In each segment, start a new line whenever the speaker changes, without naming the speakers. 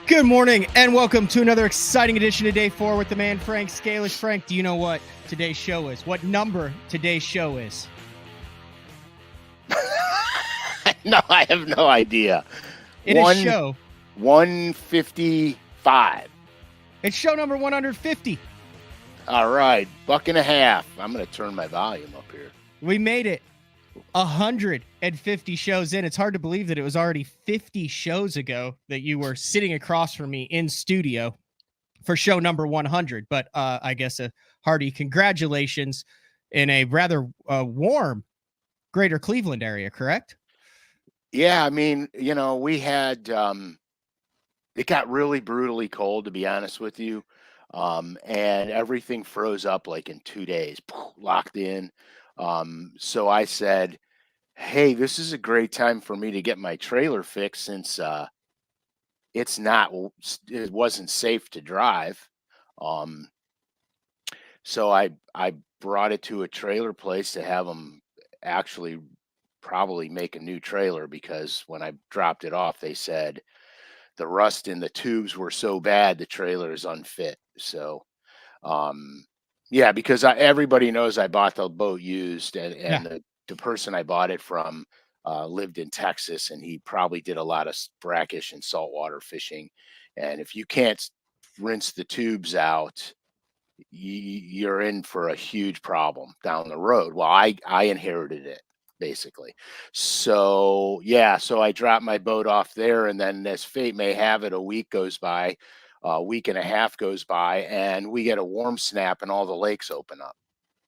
Good morning and welcome to another exciting edition of Day 4 with the man Frank Scalish. Frank, do you know what today's show is? What number today's show is?
No, I have no idea.
It is show
155.
It's show number 150.
All right, $1.50. I'm going to turn my volume up here.
We made it 150 shows in. It's hard to believe that it was already 50 shows ago that you were sitting across from me in studio for show number 100. But I guess a hearty congratulations in a rather warm greater Cleveland area, correct?
Yeah, I mean, you know, we had, it got really brutally cold, to be honest with you. And everything froze up like in 2 days, locked in. So I said, hey, this is a great time for me to get my trailer fixed since it wasn't safe to drive. So I brought it to a trailer place to have them actually probably make a new trailer, because when I dropped it off, they said the rust in the tubes were so bad the trailer is unfit. So yeah, because everybody knows I bought the boat used, and the person I bought it from lived in Texas, and he probably did a lot of brackish and saltwater fishing. And if you can't rinse the tubes out, you're in for a huge problem down the road. Well, I inherited it, basically. So yeah, so I dropped my boat off there, and then as fate may have it, a week goes by. A week and a half goes by, and we get a warm snap and all the lakes open up.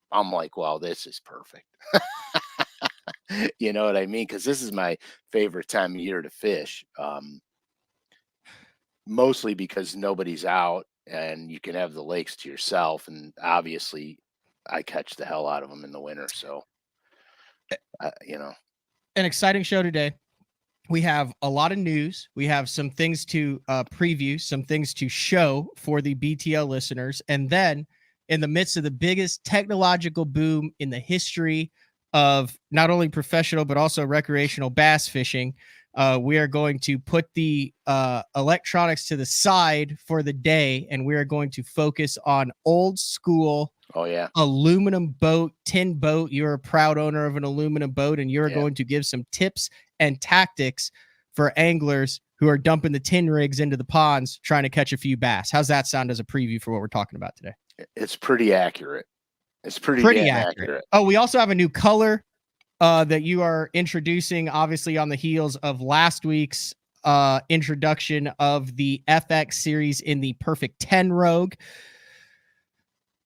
I'm like, well, this is perfect. You know what I mean? Because this is my favorite time of year to fish. Mostly because nobody's out and you can have the lakes to yourself. And obviously, I catch the hell out of them in the winter. So, you know.
An exciting show today. We have a lot of news. We have some things to preview, some things to show for the BTL listeners. And then in the midst of the biggest technological boom in the history of not only professional, but also recreational bass fishing, we are going to put the electronics to the side for the day. And we are going to focus on old school aluminum boat, tin boat. You're a proud owner of an aluminum boat, and you're going to give some tips and tactics for anglers who are dumping the tin rigs into the ponds trying to catch a few bass. How's that sound as a preview for what we're talking about today?
It's pretty accurate. It's pretty accurate.
Oh, we also have a new color that you are introducing, obviously on the heels of last week's introduction of the FX series in the Perfect 10 Rogue.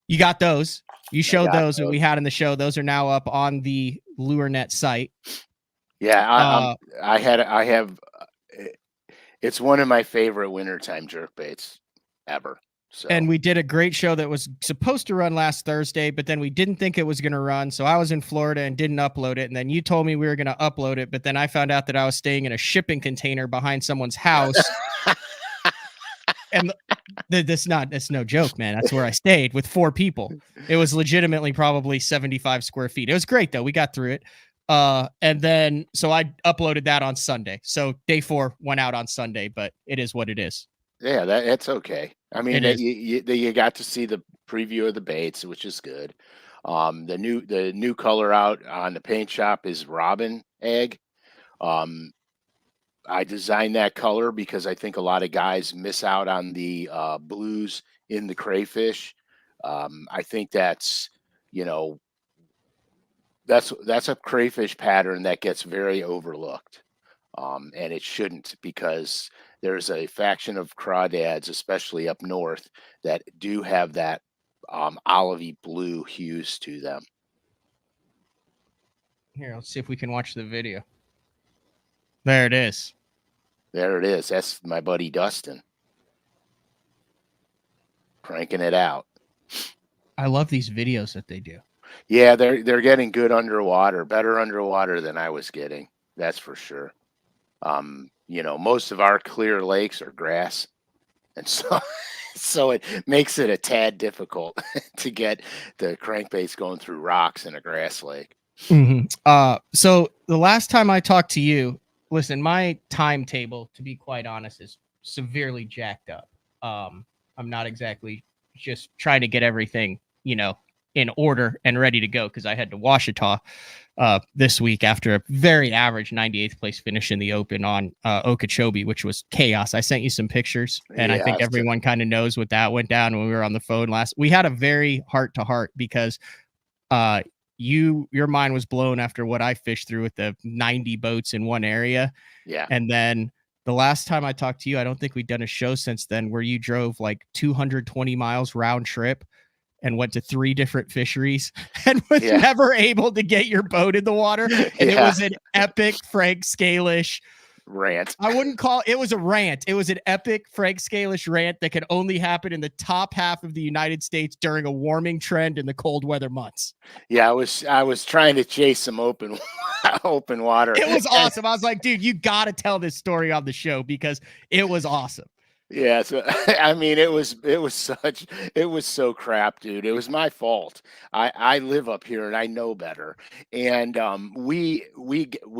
You got those. You showed those that we had in the show. Those are now up on the LureNet site.
Yeah, I have. It's one of my favorite wintertime jerkbaits ever. So.
And we did a great show that was supposed to run last Thursday, but then we didn't think it was going to run. So I was in Florida and didn't upload it. And then you told me we were going to upload it, but then I found out that I was staying in a shipping container behind someone's house. And it's no joke, man. That's where I stayed with 4 people. It was legitimately probably 75 square feet. It was great though. We got through it. And then, so I uploaded that on Sunday. So day 4 went out on Sunday, but it is what it is.
Yeah, that's okay. I mean, you got to see the preview of the baits, which is good. The new color out on the paint shop is robin egg. I designed that color because I think a lot of guys miss out on the blues in the crayfish. I think that's, you know, that's a crayfish pattern that gets very overlooked. And it shouldn't, because there's a faction of crawdads, especially up north, that do have that olivey blue hues to them.
Here, let's see if we can watch the video. There it is.
There it is. That's my buddy Dustin cranking it out.
I love these videos that they do.
Yeah, they're getting good underwater, better underwater than I was getting. That's for sure. You know, most of our clear lakes are grass, and so it makes it a tad difficult to get the crankbaits going through rocks in a grass lake.
Mm-hmm. So the last time I talked to you, listen, my timetable, to be quite honest, is severely jacked up. I'm not exactly just trying to get everything, in order and ready to go because I had to Washita this week after a very average 98th place finish in the Open on Okeechobee, which was chaos. I sent you some pictures, and I think everyone kind of knows what that went down when we were on the phone last. We had a very heart to heart because your mind was blown after what I fished through with the 90 boats in one area.
Yeah.
And then the last time I talked to you, I don't think we'd done a show since then where you drove like 220 miles round trip and went to 3 different fisheries and was never able to get your boat in the water. And it was an epic Frank Scalish
rant.
I wouldn't call it was a rant. It was an epic Frank Scalish rant that could only happen in the top half of the United States during a warming trend in the cold weather months.
Yeah, I was trying to chase some open water.
It was awesome. I was like, dude, you got to tell this story on the show because it was awesome.
Yeah, so I mean, it was so crap, dude. It was my fault. I live up here and I know better. And we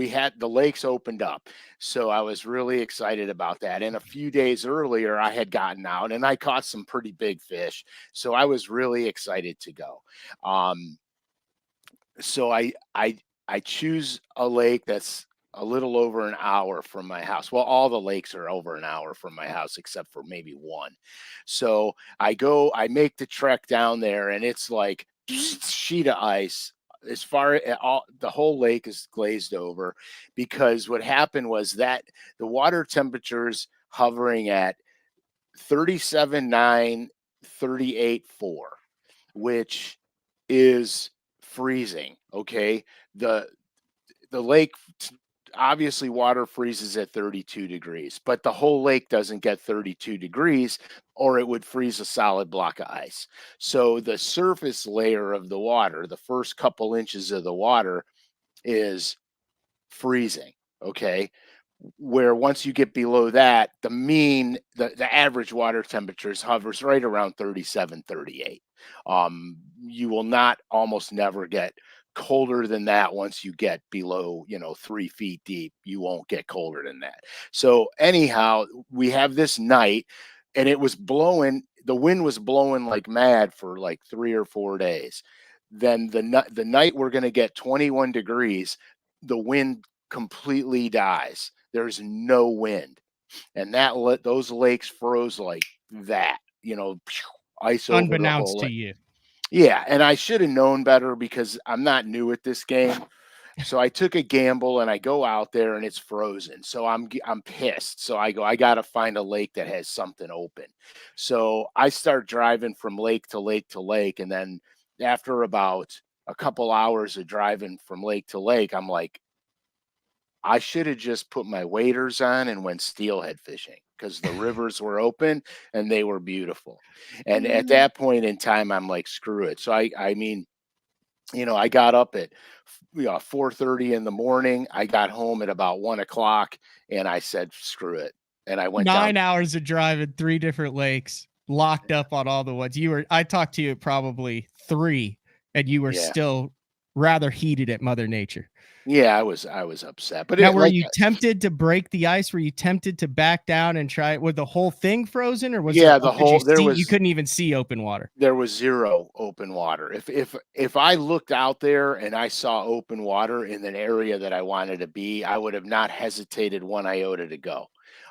had the lakes opened up, so I was really excited about that. And a few days earlier, I had gotten out and I caught some pretty big fish, so I was really excited to go. So I choose a lake that's a little over an hour from my house. Well, all the lakes are over an hour from my house except for maybe one. So I make the trek down there and it's like sheet of ice. As far as the whole lake is glazed over because what happened was that the water temperatures hovering at 37.9, 38.4, which is freezing. Okay. The lake obviously water freezes at 32 degrees, but the whole lake doesn't get 32 degrees or it would freeze a solid block of ice. So the surface layer of the water, the first couple inches of the water is freezing. Okay. Where once you get below that, the average water temperatures hovers right around 37, 38. You will not almost never get colder than that once you get below 3 feet deep. You won't get colder than that. So anyhow, we have this night and it was blowing, the wind was blowing like mad for like 3 or 4 days. Then the night we're going to get 21 degrees, the wind completely dies. There's no wind, and those lakes froze like that. Ice over the
Unbeknownst
whole
to
lake.
you.
Yeah, and I should have known better because I'm not new at this game. So I took a gamble and I go out there and it's frozen. So I'm pissed. So I got to find a lake that has something open. So I start driving from lake to lake to lake, and then after about a couple hours of driving from lake to lake, I'm like, I should have just put my waders on and went steelhead fishing because the rivers were open and they were beautiful. And at that point in time, I'm like, screw it. So I mean, I got up at 4:30 in the morning. I got home at about 1 o'clock and I said, screw it. And I went
9
down.
hours of driving 3 different lakes, locked up on all the ones. I talked to you at probably 3 and you were still rather heated at Mother Nature.
Yeah, I was upset. But
now, were you tempted to break the ice? Were you tempted to back down and try it? Was the whole thing frozen, or was you couldn't even see open water?
There was zero open water. If I looked out there and I saw open water in an area that I wanted to be, I would have not hesitated 1 iota to go.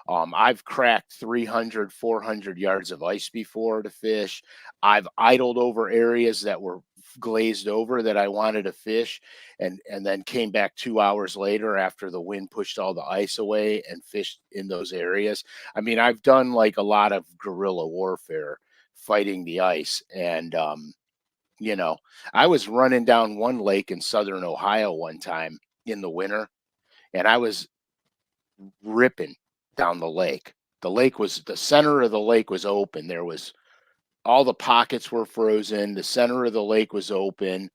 I've cracked 300, 400 yards of ice before to fish. I've idled over areas that were glazed over that I wanted to fish and then came back 2 hours later after the wind pushed all the ice away and fished in those areas. I mean, I've done like a lot of guerrilla warfare fighting the ice. And, I was running down one lake in southern Ohio one time in the winter and I was ripping down the lake. The center of the lake was open. There was all the pockets were frozen. The center of the lake was open,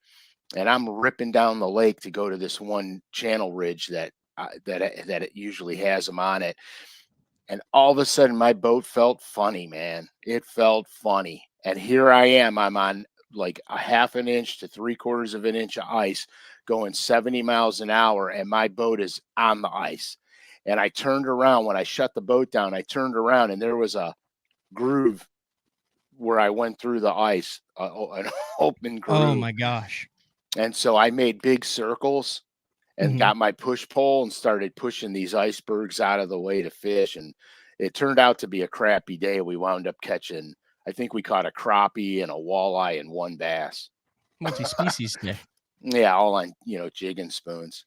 and I'm ripping down the lake to go to this one channel ridge that it usually has them on it. And all of a sudden, my boat felt funny, man. It felt funny, and here I am. I'm on like a half an inch to 3/4 of an inch of ice, going 70 miles an hour, and my boat is on the ice. And I turned around when I shut the boat down. I turned around and there was a groove where I went through the ice, an open
Oh
groove.
my gosh.
And so I made big circles and
Mhm.
got my push pole and started pushing these icebergs out of the way to fish. And it turned out to be a crappy day. We wound up catching, I think we caught a crappie and a walleye and one bass.
Multi-species day.
Yeah, all on, jig and spoons.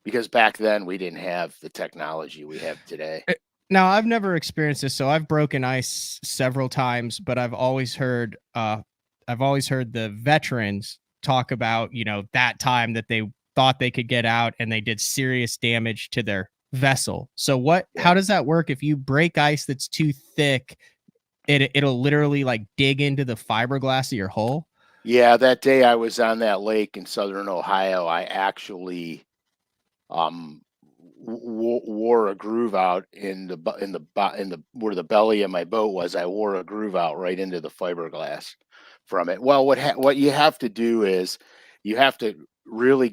Because back then we didn't have the technology we have today.
Now, I've never experienced this, so I've broken ice several times, but I've always heard the veterans talk about, that time that they thought they could get out and they did serious damage to their vessel. So how
Yeah.
does that work if you break ice that's too thick? It'll literally like dig into the fiberglass of your hull?
Yeah, that day I was on that lake in southern Ohio, I actually um wore a groove out in the where the belly of my boat was. I wore a groove out right into the fiberglass from it. Well, what you have to do is you have to really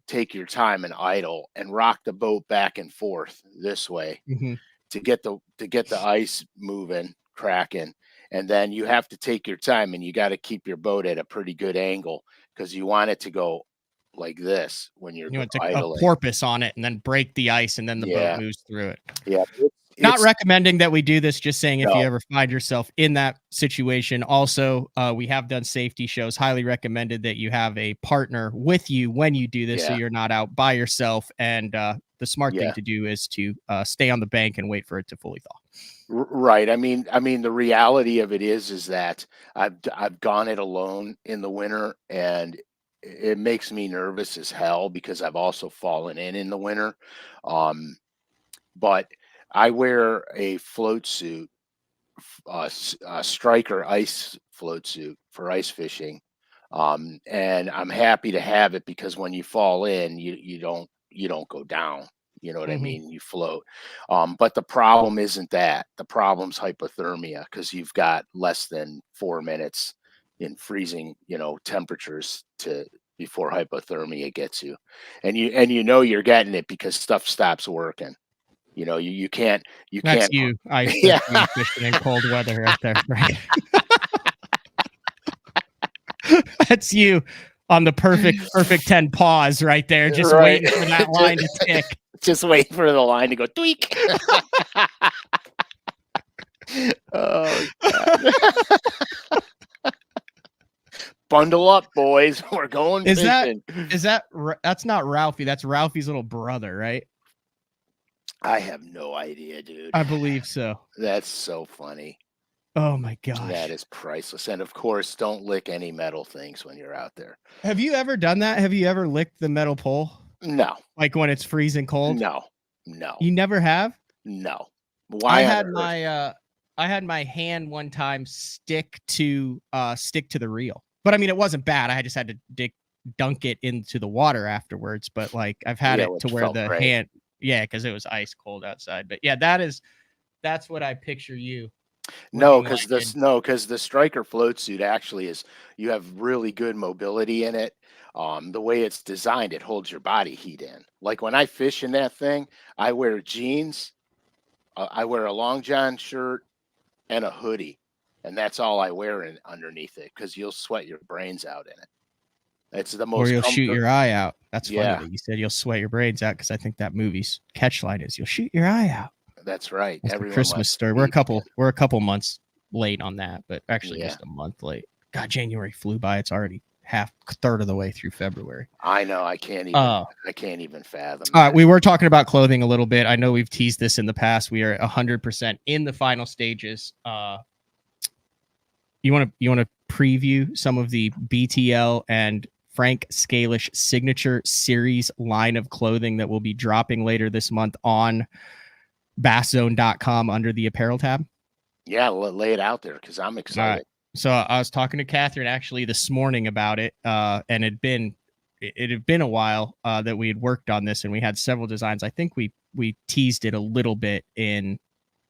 take your time and idle and rock the boat back and forth this way
Mhm.
to get the ice moving, cracking. And then you have to take your time and you got to keep your boat at a pretty good angle because you want it to go like this when you're
You want to a
idling.
porpoise on it and then break the ice and then the boat
Yeah,
moves through it.
yeah.
Not
It's
recommending that we do this, just saying if you
no,
ever find yourself in that situation. Also, we have done safety shows. Highly recommended that you have a partner with you when you do this so
yeah,
you're not out by yourself. And the smart thing
yeah.
to do is to stay on the bank and wait for it to fully thaw.
Right. I mean, the reality of it is that I've gone it alone in the winter, and it makes me nervous as hell because I've also fallen in the winter. Um, but I wear a float suit, striker ice float suit for ice fishing. And I'm happy to have it because when you fall in, you don't go down. You know what I
Hmm.
mean? You float. But the problem isn't that. The problem's hypothermia because you've got less than 4 minutes in freezing, temperatures to before hypothermia gets you, and you're getting it because stuff stops working. You can't.
That's you.
Yeah.
That's you fishing in cold weather right there, Frank. That's you on the perfect 10 pause right there, just
Right.
waiting for that line to tick.
Just wait for the line to go tweak. Oh god. Bundle up, boys. We're going
Is that
fishing.
that's not Ralphie, that's Ralphie's little brother, right?
I have no idea, dude.
I believe so.
That's so funny.
Oh my
That
gosh.
is priceless. And of course, don't lick any metal things when you're out there.
Have you ever done that? Have you ever licked the metal pole?
No,
Like when it's freezing cold?
no, no,
You never have?
no.
I
Why on
had
earth?
my hand one time stick to the reel. But I mean it wasn't bad. I just had to dunk it into the water afterwards, but like I've had
Yeah,
it to
which
where
felt
the
great.
hand, yeah, because it was ice cold outside. But yeah, that's what I picture you
No,
looking
because
like.
this no, because the striker float suit actually is you have really good mobility in it. The way it's designed, it holds your body heat in. Like when I fish in that thing, I wear jeans, I wear a long john shirt and a hoodie, and that's all I wear underneath it because you'll sweat your brains out in it. It's the
Or
most
you'll shoot
comfort.
your eye out. That's funny
Yeah,
that you said you'll sweat your brains out because I think that movie's catchline is you'll shoot your eye out.
that's right.
That's the
Everyone
Christmas
wants to
story.
leave again.
We're a couple months late on that, but actually
Yeah,
just a month late. God, January flew by. It's already third of the way through February.
I know. I can't even fathom
All right,
that.
we were talking about clothing a little bit. I know we've teased this in the past. We are 100% in the final stages. You want to preview some of the BTL and Frank Scalish signature series line of clothing that will be dropping later this month on basszone.com under the apparel tab?
Yeah, lay it out there because I'm
All right.
excited.
So I was talking to Catherine actually this morning about it, and it had been a while that we had worked on this, and we had several designs. I think we teased it a little bit in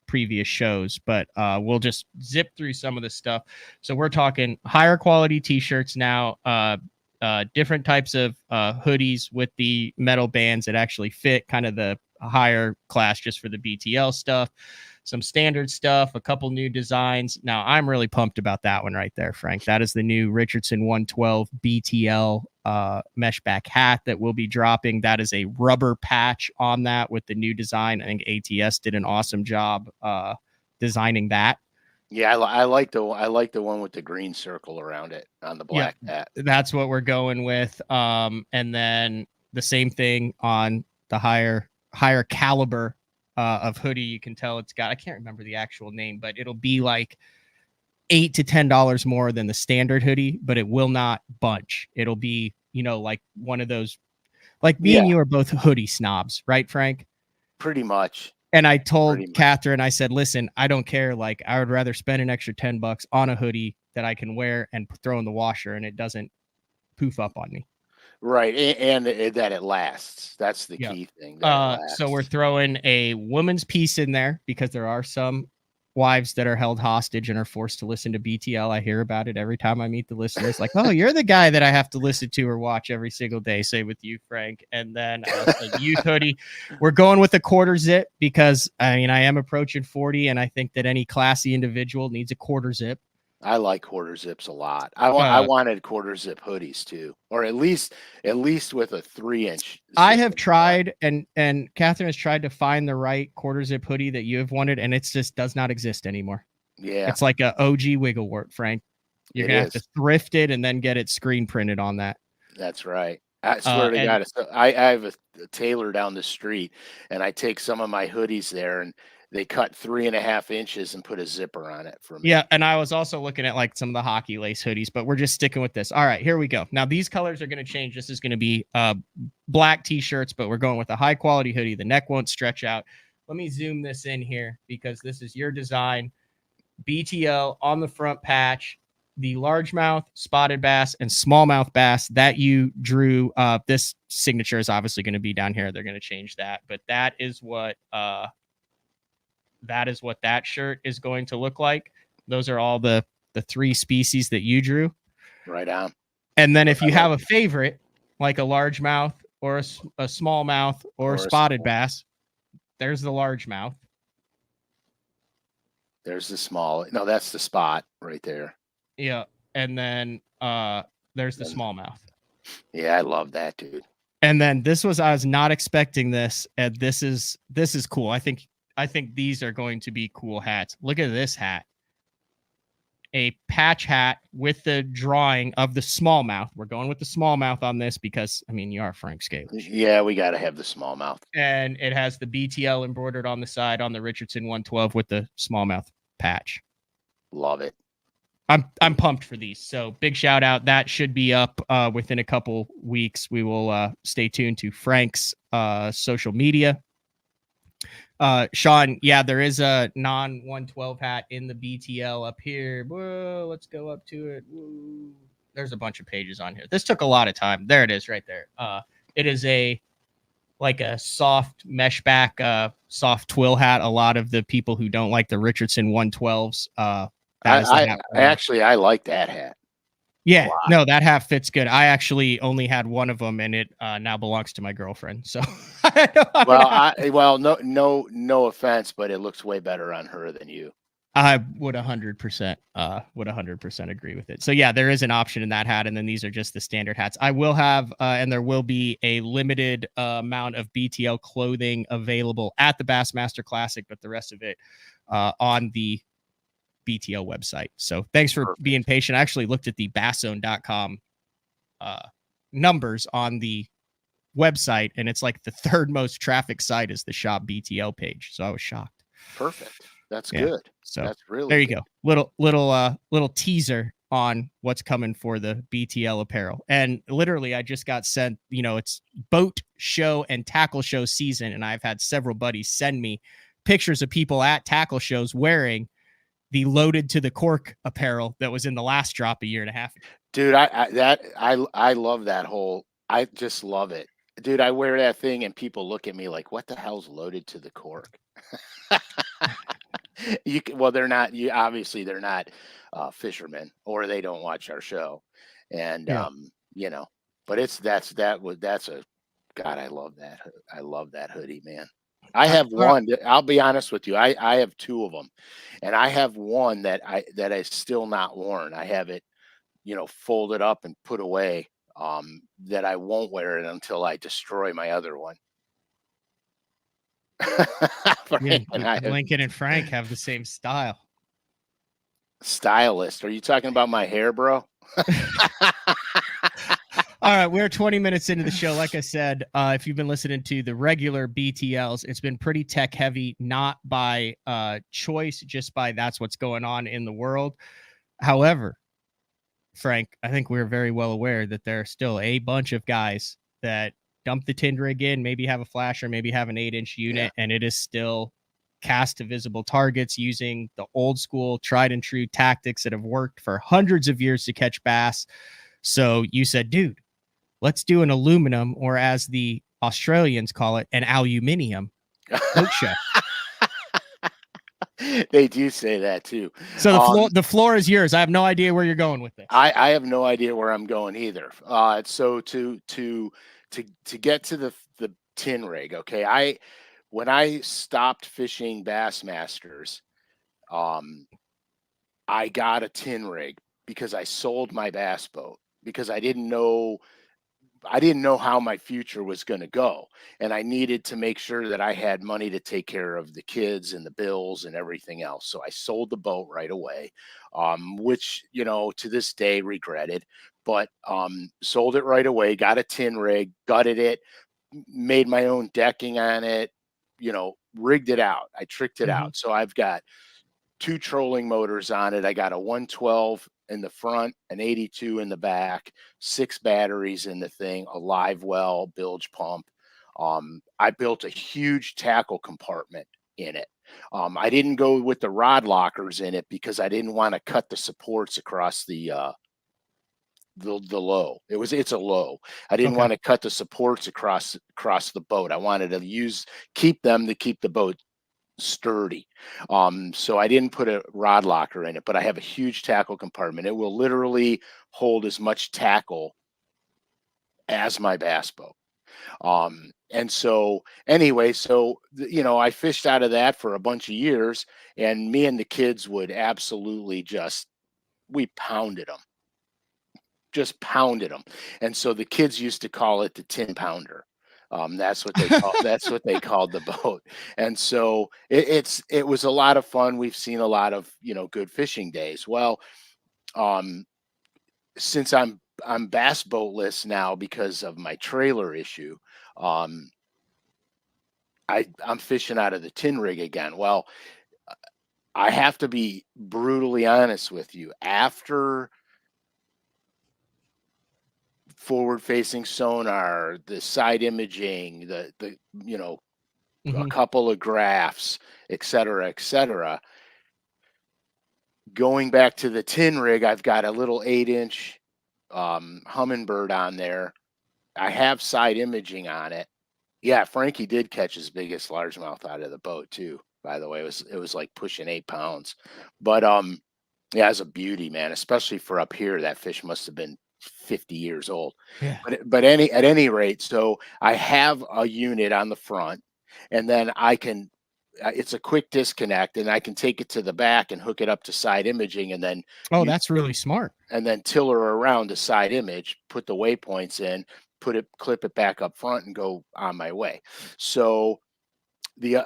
previous shows, but we'll just zip through some of the stuff. So we're talking higher quality t-shirts now, different types of hoodies with the metal bands that actually fit, kind of the higher class just for the BTL stuff, some standard stuff, a couple new designs. Now, I'm really pumped about that one right there, Frank. That is the new Richardson 112 BTL mesh back hat that will be dropping. That is a rubber patch on that with the new design. I think ATS did an awesome job designing that.
Yeah, I like the one with the green circle around it on the black hat.
That's what we're going with. And then the same thing on the higher caliber of hoodie. You can tell it's got, I can't remember the actual name, but it'll be like $8 to $10 more than the standard hoodie, but it will not bunch. It'll be, like one of those, like me and you are both hoodie snobs, right, Frank?
Pretty much.
And I told Catherine, I said, listen, I don't care. Like, I would rather spend an extra $10 on a hoodie that I can wear and throw in the washer and it doesn't poof up on me.
Right. And that it lasts. That's the key thing.
So we're throwing a woman's piece in there because there are some wives that are held hostage and are forced to listen to BTL. I hear about it every time I meet the listeners. Like, oh, you're the guy that I have to listen to or watch every single day. Say with you, Frank. And then a youth hoodie. We're going with a quarter zip because I am approaching 40, and I think that any classy individual needs a quarter zip.
I like quarter zips a lot. I wanted quarter zip hoodies too, or at least with a 3-inch.
I have tried, and Catherine has tried to find the right quarter zip hoodie that you have wanted, and it just does not exist anymore.
Yeah,
it's like a OG Wigglewort, Frank. You're gonna have to thrift it and then get it screen printed on that.
That's right. I swear to God, I have a tailor down the street, and I take some of my hoodies there, and they cut 3.5 inches and put a zipper on it for me.
Yeah, and I was also looking at like some of the hockey lace hoodies, but we're just sticking with this. All right, here we go. Now these colors are going to change. This is going to be black t-shirts, but we're going with a high quality hoodie. The neck won't stretch out. Let me zoom this in here because this is your design. BTL on the front patch, the largemouth, spotted bass, and smallmouth bass that you drew. This signature is obviously going to be down here. They're going to change that, but that is what that shirt is going to look like. Those are all the 3 species that you drew.
Right on.
And then if you have a favorite, like a largemouth or a smallmouth or a spotted bass, there's the largemouth.
There's the small. No, that's the spot right there.
Yeah. And then there's the smallmouth.
Yeah, I love that, dude.
And then I was not expecting this. And this is cool. I think these are going to be cool hats. Look at this hat. A patch hat with the drawing of the smallmouth. We're going with the smallmouth on this because, you are Frank Scalish.
Yeah, we got to have the smallmouth.
And it has the BTL embroidered on the side on the Richardson 112 with the smallmouth patch.
Love it.
I'm pumped for these. So big shout out. That should be up within a couple weeks. We will stay tuned to Frank's social media. Sean, yeah, there is a non-112 hat in the BTL up here. Whoa, let's go up to it. Whoa. There's a bunch of pages on here. This took a lot of time. There it is right there. It is like a soft mesh back, soft twill hat. A lot of the people who don't like the Richardson 112s,
I like that hat.
Yeah, no, that hat fits good. I actually only had one of them, and it now belongs to my girlfriend. So,
no offense, but it looks way better on her than you.
I would 100% agree with it. So yeah, there is an option in that hat, and then these are just the standard hats. I will have, and there will be a limited amount of BTL clothing available at the Bassmaster Classic, but the rest of it on the BTL website. So thanks for being patient. I actually looked at the Bassin.com numbers on the website, and it's like the 3rd most traffic site is the shop BTL page. So I was shocked.
Perfect. That's good.
So
that's really
there you go. Little teaser on what's coming for the BTL apparel. And literally I just got sent, it's boat show and tackle show season, and I've had several buddies send me pictures of people at tackle shows wearing the loaded to the cork apparel that was in the last drop a year and a half ago.
Dude, I love that whole, I just love it. Dude, I wear that thing and people look at me like, what the hell's loaded to the cork? They're not, obviously they're not fishermen, or they don't watch our show. And, but God, I love that. I love that hoodie, man. I have
All right.
one I'll be honest with you. I have 2 of them, and I have one that is still not worn. I have it, folded up and put away, that I won't wear it until I destroy my other one.
Yeah,
Frank and I have
Lincoln and Frank have the same style.
stylist. Are you talking about my hair, bro?
All right, we're 20 minutes into the show. Like I said, if you've been listening to the regular BTLs, it's been pretty tech heavy, not by choice, just by that's what's going on in the world. However, Frank, I think we're very well aware that there are still a bunch of guys that dump the tin rig in, maybe have a flasher, maybe have an 8-inch unit, and it is still cast to visible targets using the old school, tried and true tactics that have worked for hundreds of years to catch bass. So you said, dude, let's do an aluminum, or as the Australians call it, an aluminium boat show.
They do say that too.
So the floor is yours. I have no idea where you're going with this.
I have no idea where I'm going either. So to get to the tin rig, okay. When I stopped fishing Bassmasters, um, I got a tin rig because I sold my bass boat because I didn't know how my future was going to go. And I needed to make sure that I had money to take care of the kids and the bills and everything else. So I sold the boat right away, which, to this day regretted, but sold it right away, got a tin rig, gutted it, made my own decking on it, rigged it out. I tricked it
Mhm.
out. So I've got 2 trolling motors on it. I got a 112 in the front, an 82 in the back, 6 batteries in the thing, a live well, bilge pump. I built a huge tackle compartment in it. I didn't go with the rod lockers in it because I didn't want to cut the supports across the low. It's a low. I didn't
Okay.
want to cut the supports across the boat. I wanted to keep them to keep the boat sturdy. So I didn't put a rod locker in it, but I have a huge tackle compartment. It will literally hold as much tackle as my bass boat. And so anyway, I fished out of that for a bunch of years, and me and the kids would absolutely we just pounded them. And so the kids used to call it the 10 pounder. That's what they called the boat. And so it was a lot of fun. We've seen a lot of, good fishing days. Well, um, since I'm bass boatless now because of my trailer issue, um, I'm fishing out of the tin rig again. Well, I have to be brutally honest with you. After forward facing sonar, the side imaging, a
Mhm.
couple of graphs, et cetera. Going back to the tin rig, I've got a little 8-inch Humminbird on there. I have side imaging on it. Yeah, Frankie did catch his biggest largemouth out of the boat too. By the way, it was like pushing 8 pounds, but yeah, it's a beauty, man. Especially for up here, that fish must have been 50 years old.
Yeah.
At any rate, so I have a unit on the front, and then I can. It's a quick disconnect, and I can take it to the back and hook it up to side imaging, and then
Oh,
you
that's really smart.
tiller around the side image, put the waypoints in, clip it back up front, and go on my way. So the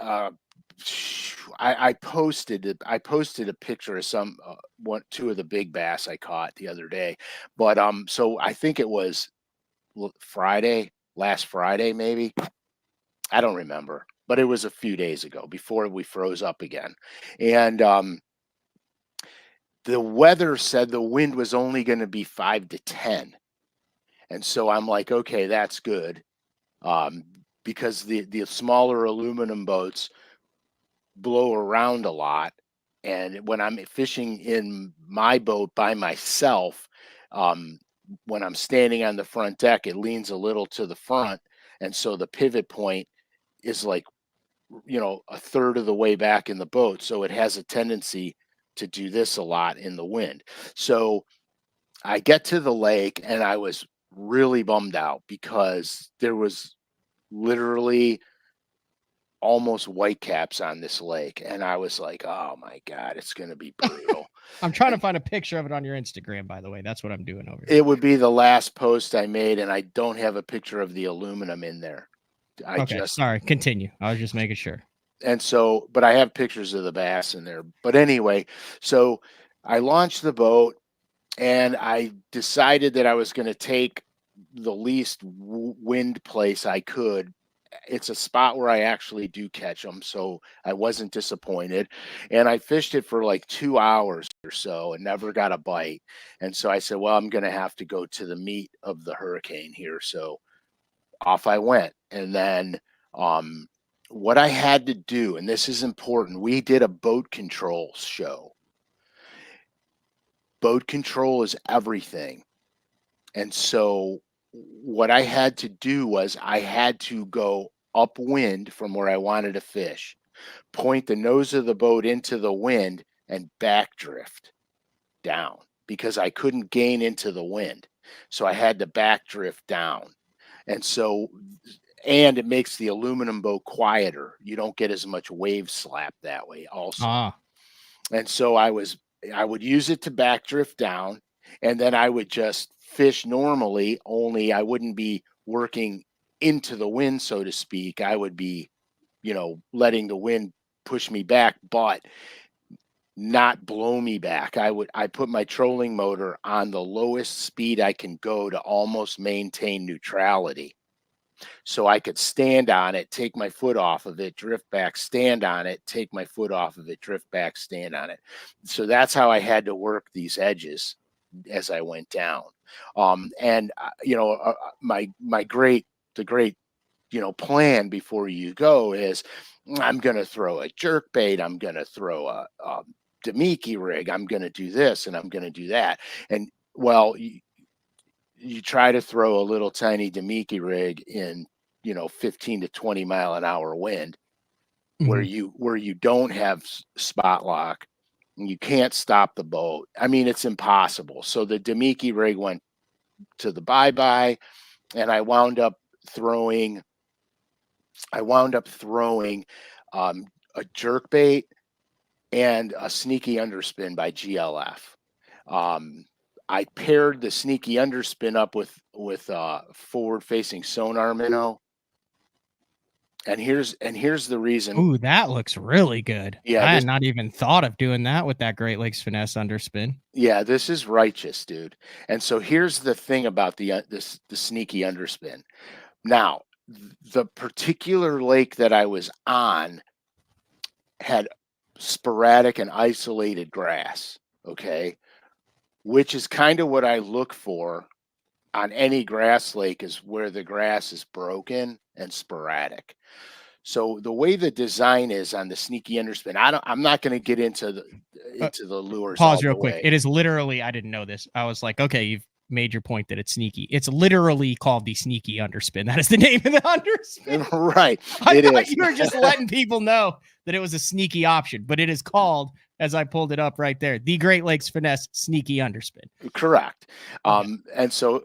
I posted a picture of two of the big bass I caught the other day, but so I think it was last Friday maybe. I don't remember, but it was a few days ago before we froze up again, and the weather said the wind was only going to be 5 to 10. And so I'm like, okay, that's good. Um, because the smaller aluminum boats blow around a lot. And when I'm fishing in my boat by myself, um, when I'm standing on the front deck, it leans a little to the front. And so the pivot point is like, a third of the way back in the boat. So it has a tendency to do this a lot in the wind. So I get to the lake and I was really bummed out because there was literally almost whitecaps on this lake. And I was like, oh my God, it's going to be brutal.
I'm trying to find a picture of it on your Instagram, by the way. That's what I'm doing over here.
It would be the last post I made, and I don't have a picture of the aluminum in there.
Sorry, continue. I was just making sure.
And so, but I have pictures of the bass in there. But anyway, so I launched the boat and I decided that I was going to take the least wind place I could. It's a spot where I actually do catch them, so I wasn't disappointed. And I fished it for like 2 hours or so and never got a bite. And so I said, well, I'm going to have to go to the meat of the hurricane here. So off I went. And then what I had to do, and this is important, we did a boat control show. Boat control is everything. And so what I had to do was I had to go upwind from where I wanted to fish, point the nose of the boat into the wind, and backdrift down because I couldn't gain into the wind. So I had to backdrift down. And so, and it makes the aluminum boat quieter. You don't get as much wave slap that way also. And so I would use it to backdrift down, and then I would just fish normally, only I wouldn't be working into the wind, so to speak. I would be, letting the wind push me back, but not blow me back. I put my trolling motor on the lowest speed I can go to almost maintain neutrality. So I could stand on it, take my foot off of it, drift back, stand on it, take my foot off of it, drift back, stand on it. So that's how I had to work these edges as I went down. My great plan before you go is I'm going to throw a jerk bait. I'm going to throw a Demiki rig. I'm going to do this and I'm going to do that. And well, you try to throw a little tiny Demiki rig in, 15 to 20 mile an hour wind, where you don't have spot lock and you can't stop the boat. I mean, it's impossible. So the Demiki rig went to the bye-bye, and I wound up throwing a jerk bait and a sneaky underspin by GLF. I paired the sneaky underspin up with forward-facing sonar minnow. And here's the reason.
Ooh, that looks really good.
Yeah,
I had not even thought of doing that with that Great Lakes Finesse underspin.
Yeah, this is righteous, dude. And so here's the thing about the sneaky underspin. Now, the particular lake that I was on had sporadic and isolated grass, okay? Which is kind of what I look for on any grass lake, is where the grass is broken and sporadic. So the way the design is on the sneaky underspin, I'm not going to get into the lures.
Pause real quick. It is literally, I didn't know this. I was like, okay, you've made your point that it's sneaky. It's literally called the sneaky underspin. That is the name of the underspin.
Right.
I thought you were just letting people know that it was a sneaky option, but it is called, as I pulled it up right there, the Great Lakes Finesse sneaky underspin.
Correct. And so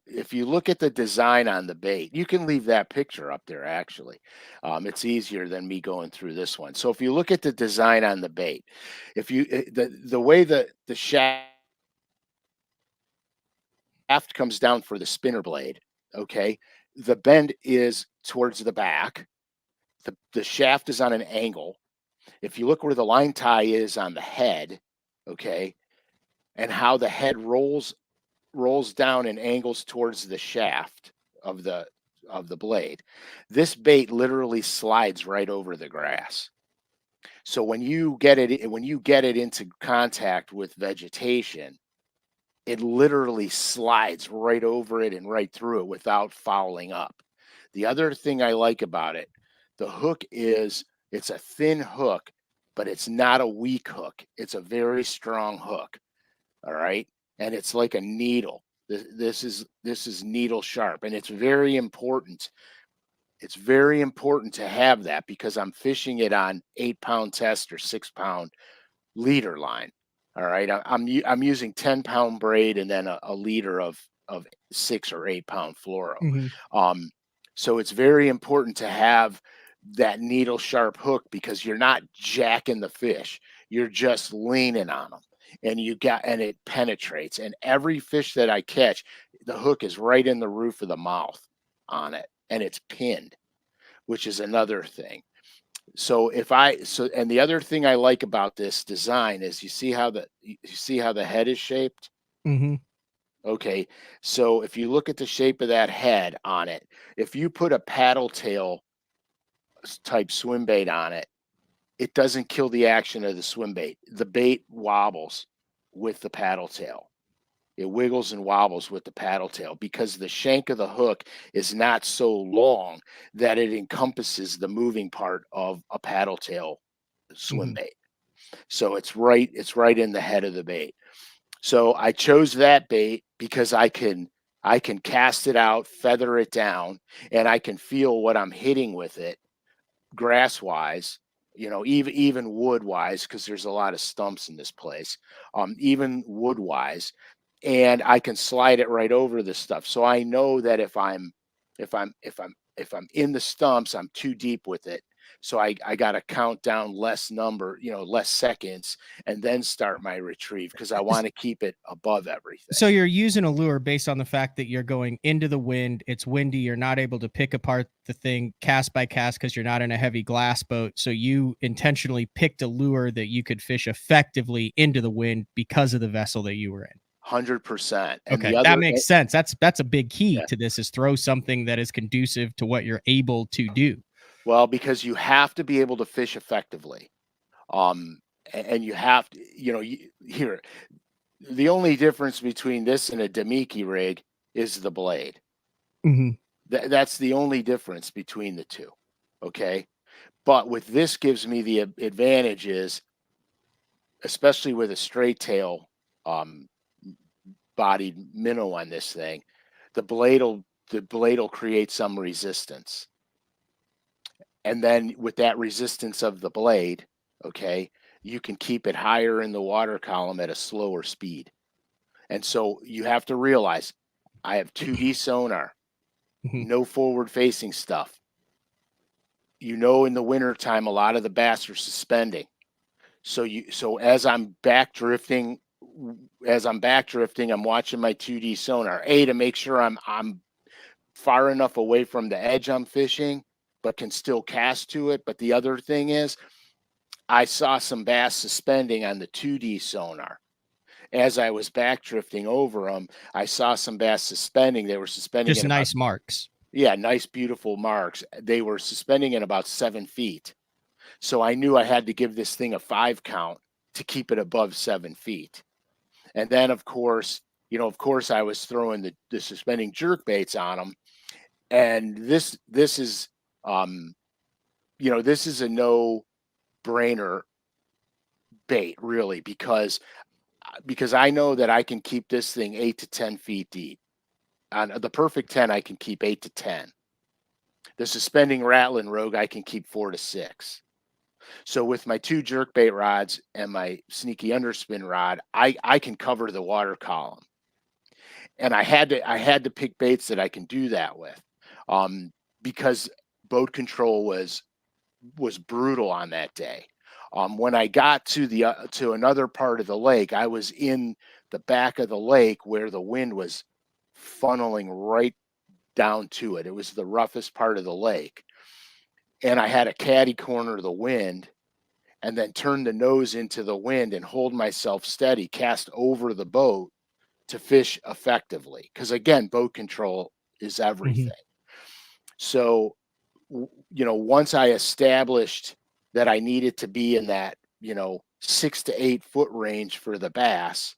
if you look at the design on the bait, you can leave that picture up there. Actually, it's easier than me going through this one. So if you look at the design on the bait, if you the way the shaft comes down for the spinner blade, okay, the bend is towards the back. The shaft is on an angle. If you look where the line tie is on the head, okay, and how the head rolls down and angles towards the shaft of the blade, this bait literally slides right over the grass. So when you get it into contact with vegetation, it literally slides right over it and right through it without fouling up. The other thing I like about it, the hook it's a thin hook, but it's not a weak hook. It's a very strong hook. All right. And it's like a needle. This is needle sharp, and it's very important. It's very important to have that because I'm fishing it on 8-pound test or 6-pound leader line. All right. I'm using 10-pound braid and then a leader of 6 or 8-pound fluoro. So it's very important to have that needle sharp hook, because you're not jacking the fish. You're just leaning on them, and it penetrates. And every fish that I catch, the hook is right in the roof of the mouth on it, and it's pinned, which is another thing. So and the other thing I like about this design is you see how the head is shaped?
Mm-hmm.
Okay. So if you look at the shape of that head on it, if you put a paddle tail type swim bait on it, it doesn't kill the action of the swim bait. The bait wobbles with the paddle tail. It wiggles and wobbles with the paddle tail because the shank of the hook is not so long that it encompasses the moving part of a paddle tail swim
Mm-hmm.
bait. So it's right in the head of the bait. So I chose that bait because I can cast it out, feather it down, and I can feel what I'm hitting with it grass wise, even wood wise, because there's a lot of stumps in this place, even wood wise, and I can slide it right over the stuff. So I know that if I'm in the stumps, I'm too deep with it. So I got to count down less seconds, and then start my retrieve because I want to keep it above everything.
So you're using a lure based on the fact that you're going into the wind. It's windy. You're not able to pick apart the thing cast by cast because you're not in a heavy glass boat. So you intentionally picked a lure that you could fish effectively into the wind because of the vessel that you were in.
100%. And
Okay,
the
that
other,
makes sense. That's a big key
yeah,
to this is throw something that is conducive to what you're able to do.
well, because you have to be able to fish effectively. And you have to, here, the only difference between this and a Demiki rig is the blade.
Mm-hmm.
That's the only difference between the two. Okay. But with this gives me the advantage is, especially with a straight tail um, bodied minnow on this thing, the blade will create some resistance. And then with that resistance of the blade, okay, you can keep it higher in the water column at a slower speed. And so you have to realize I have 2D sonar,
Mm-hmm.
no forward facing stuff. In the wintertime, a lot of the bass are suspending. So as I'm back drifting, I'm watching my 2D sonar, to make sure I'm far enough away from the edge I'm fishing, but can still cast to it. But the other thing is, I saw some bass suspending on the 2D sonar. As I was back drifting over them, I saw some bass suspending. They were suspending
Just
in about,
nice marks.
yeah, nice, beautiful marks. They were suspending in about 7 feet. So I knew I had to give this thing a 5 count to keep it above 7 feet. And then, of course, I was throwing the suspending jerk baits on them. And this is, this is a no brainer bait, really, because I know that I can keep this thing 8 to 10 feet deep. On the perfect 10, I can keep 8 to 10. The suspending rattling rogue, I can keep 4 to 6. So with my 2 jerkbait rods and my sneaky underspin rod, I can cover the water column. And I had to pick baits that I can do that with, um, because boat control was brutal on that day. When I got to another part of the lake, I was in the back of the lake where the wind was funneling right down to it. It was the roughest part of the lake, and I had a caddy corner the wind, and then turn the nose into the wind and hold myself steady, cast over the boat to fish effectively. Because again, boat control is
Mm-hmm.
everything. So once I established that I needed to be in that, 6 to 8 foot range for the bass,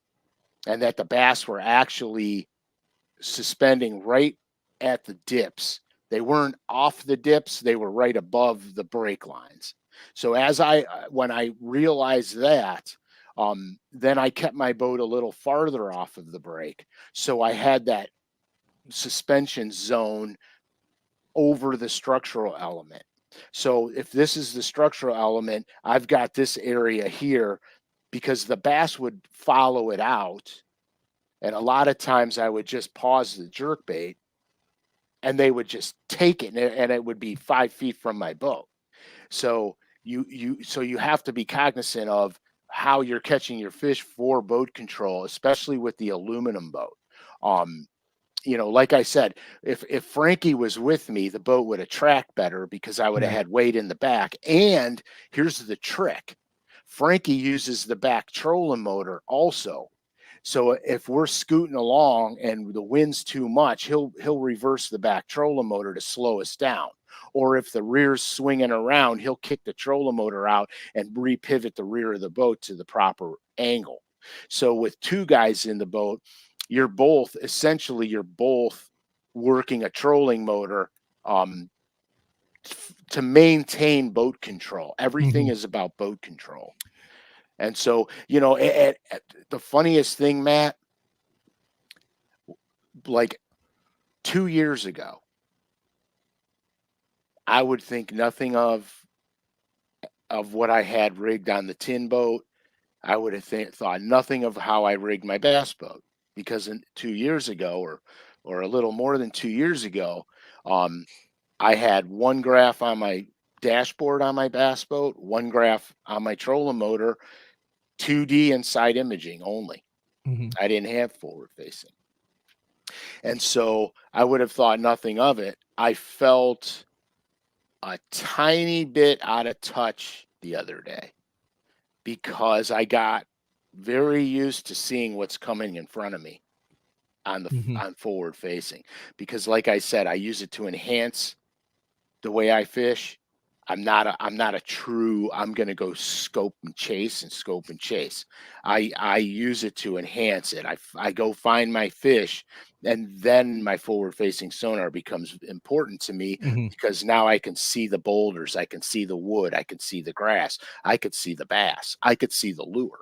and that the bass were actually suspending right at the dips. They weren't off the dips, they were right above the break lines. So when I realized that, then I kept my boat a little farther off of the break. So I had that suspension zone over the structural element. So if this is the structural element, I've got this area here because the bass would follow it out. And a lot of times I would just pause the jerk bait and they would just take it, and it would be 5 feet from my boat. So you have to be cognizant of how you're catching your fish for boat control, especially with the aluminum boat. Um, like I said, if Frankie was with me, the boat would have tracked better because I would have
Right.
had weight in the back. And here's the trick: Frankie uses the back trolling motor also. So if we're scooting along and the wind's too much, he'll reverse the back trolling motor to slow us down. Or if the rear's swinging around, he'll kick the trolling motor out and repivot the rear of the boat to the proper angle. So with two guys in the boat, you're both working a trolling motor um, to maintain boat control. Everything
Hmm.
is about boat control. And so, the funniest thing, Matt, like 2 years ago, I would think nothing of what I had rigged on the tin boat. I would have thought nothing of how I rigged my bass boat because 2 years ago, or a little more than 2 years ago, um, I had one graph on my dashboard on my bass boat, one graph on my trolling motor, 2D inside imaging only.
Hmm.
I didn't have forward facing. And so I would have thought nothing of it. I felt a tiny bit out of touch the other day because I got very used to seeing what's coming in front of me
Hmm.
on forward facing, because like I said, I use it to enhance the way I fish. I'm not a true I'm going to go scope and chase. I use it to enhance it. I go find my fish, and then my forward facing sonar becomes important to me
Hmm.
because now I can see the boulders, I can see the wood, I can see the grass, I could see the bass, I could see the lure.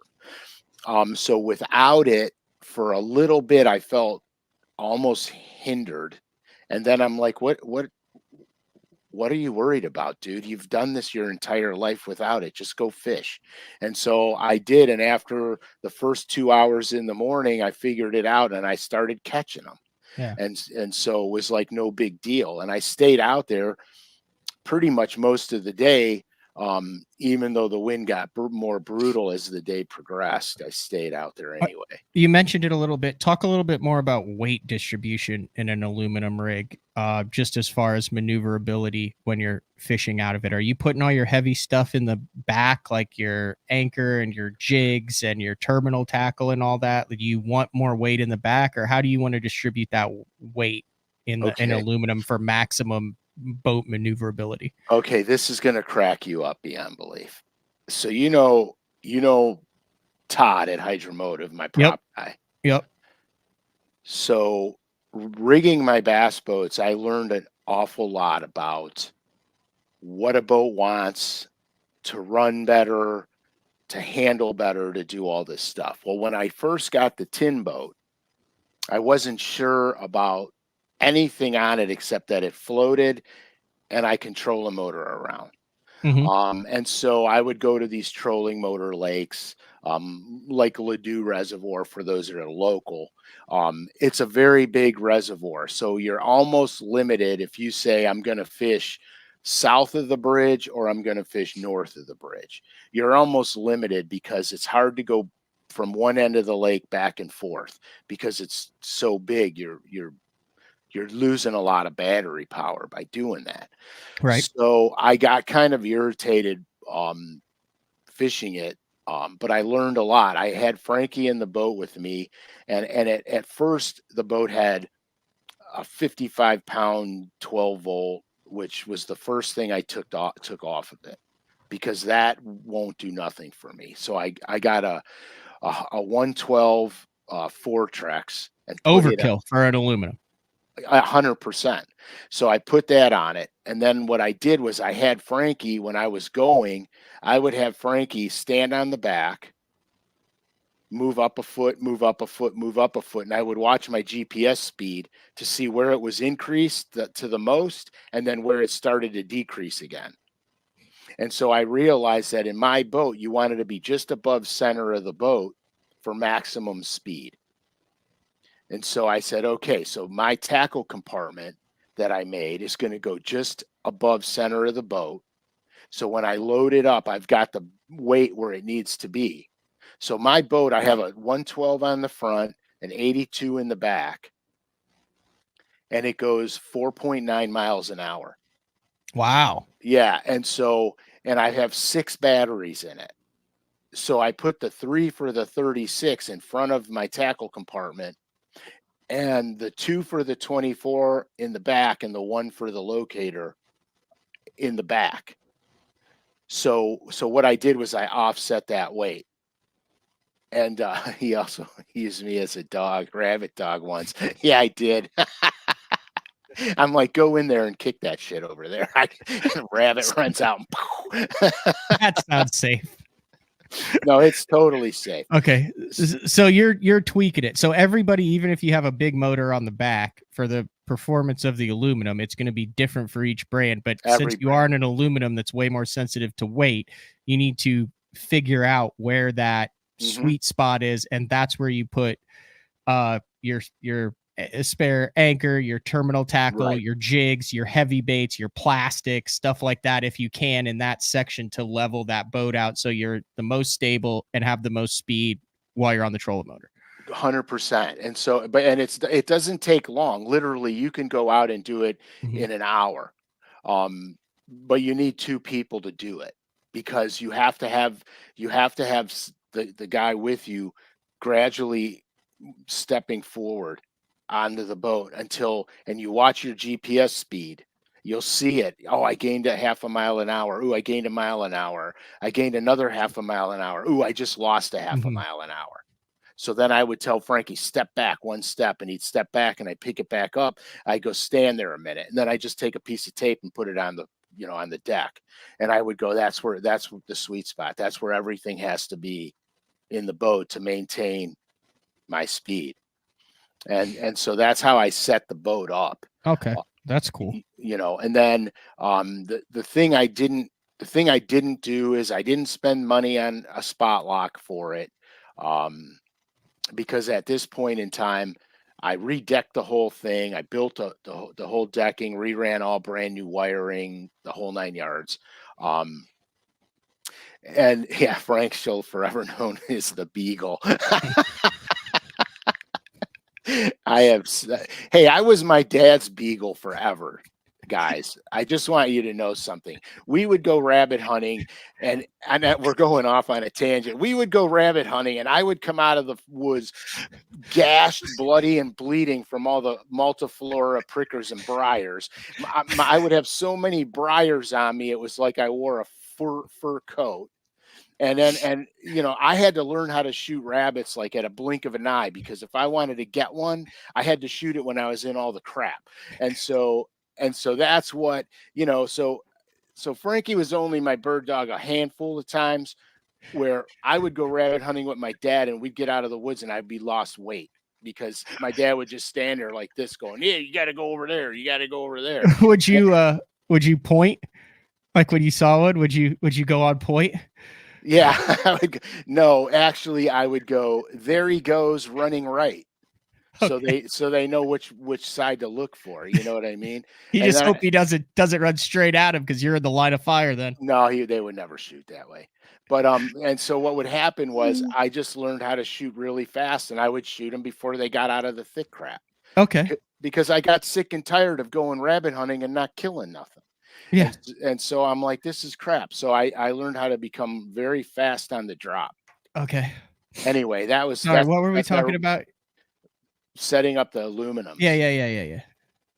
So without it, for a little bit I felt almost hindered. And then I'm like, what are you worried about, dude? You've done this your entire life without it. Just go fish. And so I did. And after the first 2 hours in the morning, I figured it out and I started catching them.
Yeah.
And so it was like no big deal. And I stayed out there pretty much most of the day. Even though the wind got more brutal as the day progressed, I stayed out there
Uh,
anyway.
You mentioned it a little bit. Talk a little bit more about weight distribution in an aluminum rig, just as far as maneuverability when you're fishing out of it. Are you putting all your heavy stuff in the back, like your anchor and your jigs and your terminal tackle and all that? Do you want more weight in the back, or how do you want to distribute that weight in
Okay.
aluminum for maximum boat maneuverability?
Okay, this is going to crack you up beyond belief. So you know Todd at Hydromotive, my
Yep.
prop guy.
Yep.
So rigging my bass boats, I learned an awful lot about what a boat wants to run better, to handle better, to do all this stuff. Well, when I first got the tin boat, I wasn't sure about anything on it except that it floated and I control a motor around.
Hmm.
And so I would go to these trolling motor lakes, like Ladue Reservoir for those that are local. It's a very big reservoir. So you're almost limited if you say, I'm going to fish south of the bridge or I'm going to fish north of the bridge. You're almost limited because it's hard to go from one end of the lake back and forth because it's so big. You're losing a lot of battery power by doing that.
Right.
So I got kind of irritated fishing it, but I learned a lot. I had Frankie in the boat with me, and at first the boat had a 55-pound 12-volt, which was the first thing I took off of it because that won't do nothing for me. So I got a 112 four Trex and put it
Overkill for an aluminum.
100%. So I put that on it. And then what I did was I had Frankie, when I was going, I would have Frankie stand on the back, move up a foot, move up a foot, move up a foot. And I would watch my GPS speed to see where it was increased to the most and then where it started to decrease again. And so I realized that in my boat, you wanted to be just above center of the boat for maximum speed. And so I said, okay, so my tackle compartment that I made is going to go just above center of the boat. So when I load it up, I've got the weight where it needs to be. So my boat, I have a 112 on the front, an 82 in the back, and it goes 4.9 miles an hour.
Wow.
Yeah, and I have 6 batteries in it. So I put the 3 for the 36 in front of my tackle compartment, and the 2 for the 24 in the back, and the 1 for the locator in the back. So what I did was I offset that weight. And he also used me as a rabbit dog once. Yeah, I did. I'm like, go in there and kick that shit over there. Rabbit runs out. And
That sounds safe.
no, it's totally safe.
Okay, so you're tweaking it. So everybody, even if you have a big motor on the back, for the performance of the aluminum, it's going to be different for each brand. But since you are in an aluminum that's way more sensitive to weight, you need to figure out where that sweet spot is, and that's where you put your spare anchor, your terminal tackle, your jigs, your heavy baits, your plastic, stuff like that, if you can, in that section to level that boat out so you're the most stable and have the most speed while you're on the trolling motor.
100%. And so, it doesn't take long. Literally, you can go out and do it in an hour. But you need 2 people to do it, because you have to have the guy with you gradually stepping forward onto the boat and you watch your GPS speed. You'll see it. Oh, I gained a half a mile an hour. Ooh, I gained a mile an hour. I gained another half a mile an hour. Ooh, I just lost a half a mile an hour. So then I would tell Frankie, step back 1 step, and he'd step back, and I'd pick it back up. I go stand there a minute, and then I just take a piece of tape and put it on the deck. And I would go, that's the sweet spot. That's where everything has to be in the boat to maintain my speed. And so that's how I set the boat up.
Okay, that's cool.
And then the thing I didn't do is I didn't spend money on a spot lock for it, because at this point in time, I redecked the whole thing. I built the whole decking, reran all brand new wiring, the whole 9 yards. And yeah, Frank still forever known as the Beagle. I was my dad's Beagle forever, guys. I just want you to know something. We would go rabbit hunting, and we're going off on a tangent. We would go rabbit hunting, and I would come out of the woods gashed, bloody, and bleeding from all the multiflora, prickers, and briars. I would have so many briars on me, it was like I wore a fur coat. And I had to learn how to shoot rabbits like at a blink of an eye, because if I wanted to get one, I had to shoot it when I was in all the crap. And so that's what, so Frankie was only my bird dog a handful of times, where I would go rabbit hunting with my dad, and we'd get out of the woods and I'd be lost weight, because my dad would just stand there like this going, yeah, you got to go over there. You got to go over there.
Would you point? Like when you saw one, would you go on point?
Yeah, no, actually, I would go, there he goes running right. Okay. So they know which side to look for. You know what I mean?
You just hope he doesn't run straight at him, because you're in the line of fire then.
No, they would never shoot that way. But and so what would happen was I just learned how to shoot really fast, and I would shoot them before they got out of the thick crap.
Okay.
Because I got sick and tired of going rabbit hunting and not killing nothing.
Yeah.
And so I'm like, this is crap. So I learned how to become very fast on the drop.
Okay.
Anyway, that was.
Sorry, what were we talking about?
Setting up the aluminum.
Yeah.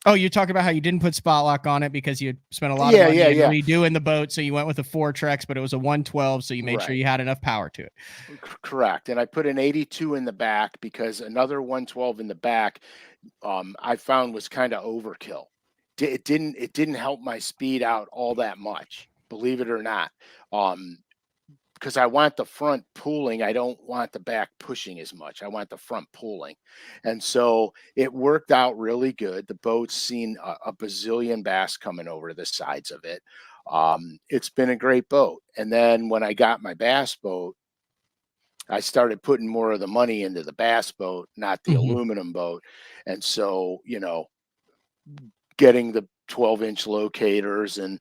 Oh, you're talking about how you didn't put spot lock on it because you spent a lot of money redoing the boat, so you went with a 4Trex, but it was a 112, so you made sure you had enough power to it.
Correct. And I put an 82 in the back, because another 112 in the back, I found was kind of overkill. It didn't help my speed out all that much, believe it or not. Because I want the front pulling. I don't want the back pushing as much. I want the front pulling. And so it worked out really good. The boat's seen a bazillion bass coming over the sides of it. It's been a great boat. And then when I got my bass boat, I started putting more of the money into the bass boat, not the aluminum boat. And so, getting the 12-inch locators and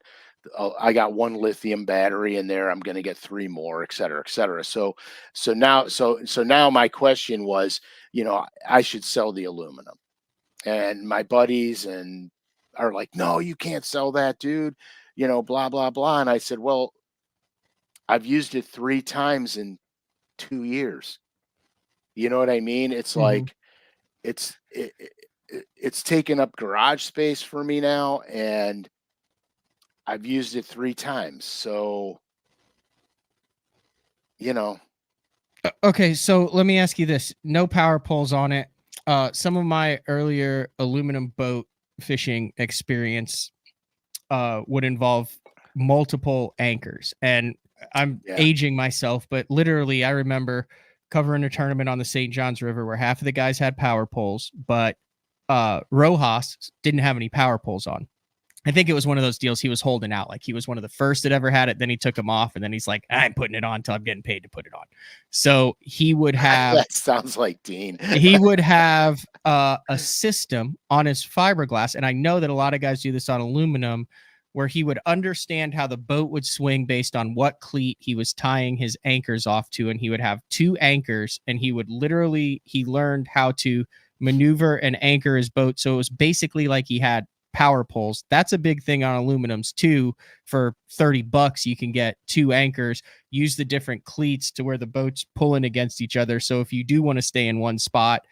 I got one lithium battery in there. I'm going to get three more, et cetera, et cetera. So now my question was, I should sell the aluminum, and my buddies and are like, no, you can't sell that, dude. Blah blah blah. And I said, well, I've used it 3 times in 2 years. You know what I mean? It's
Hmm.
like it's taken up garage space for me now, and I've used it 3 times. So, you know,
Okay, so let me ask you this: no power poles on it. Some of my earlier aluminum boat fishing experience would involve multiple anchors, and I'm
yeah.
aging myself, but literally, I remember covering a tournament on the St. Johns River where half of the guys had power poles, but Rojas didn't have any power poles on. I think it was one of those deals he was holding out. Like he was one of the first that ever had it. Then he took them off, and then he's like, "I'm putting it on until I'm getting paid to put it on." So he would have
That sounds like Dean.
a system on his fiberglass, and I know that a lot of guys do this on aluminum, where he would understand how the boat would swing based on what cleat he was tying his anchors off to, and he would have 2 anchors, and he learned how to maneuver and anchor his boat. So it was basically like he had power poles. That's a big thing on aluminums too. For $30, you can get 2 anchors, use the different cleats to where the boat's pulling against each other. So if you do want to stay in one spot,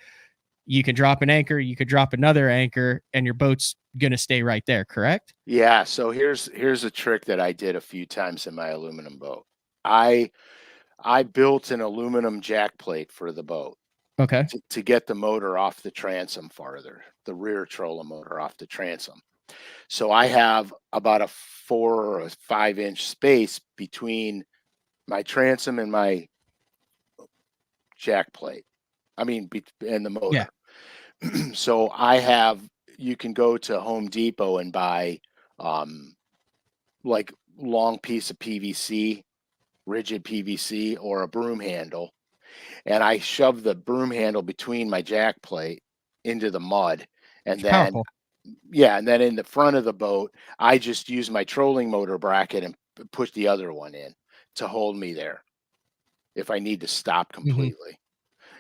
you can drop an anchor, you could drop another anchor, and your boat's gonna stay right there, correct?
Yeah, so here's a trick that I did a few times in my aluminum boat. I I built an aluminum jack plate for the boat
Okay.
to get the motor off the transom farther, the rear trolling motor off the transom. So I have about a 4 or 5 inch space between my transom and my jack plate. I mean, and the
Yeah.
motor. So you can go to Home Depot and buy um, like long piece of PVC, rigid PVC, or a broom handle. And I shove the broom handle between my jack plate into the mud. And
It's
then,
powerful.
yeah, and then in the front of the boat, I just use my trolling motor bracket and push the other one in to hold me there if I need to stop
Hmm.
completely.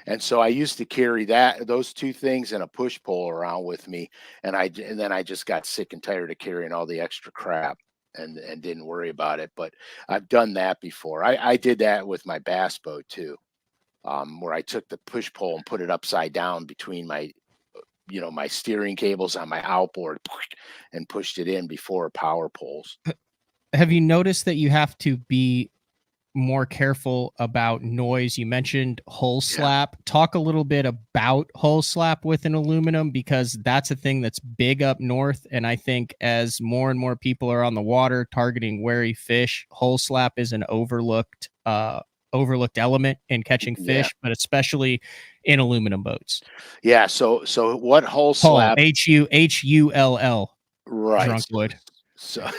And so I used to carry those two things and a push pole around with me, and then I just got sick and tired of carrying all the extra crap and didn't worry about it. But I've done that before. I did that with my bass boat too, where I took the push pole and put it upside down between my steering cables on my outboard and pushed it in before power poles.
Have you noticed that you have to be more careful about noise? You mentioned hull
Yeah.
slap. Talk a little bit about hull slap with an aluminum, because that's a thing that's big up north. And I think as more and more people are on the water targeting wary fish, hull slap is an overlooked element in catching
Yeah.
fish, but especially in aluminum boats.
Yeah. So what hull
Hull,
slap?
Hull,
Right.
drunk wood.
So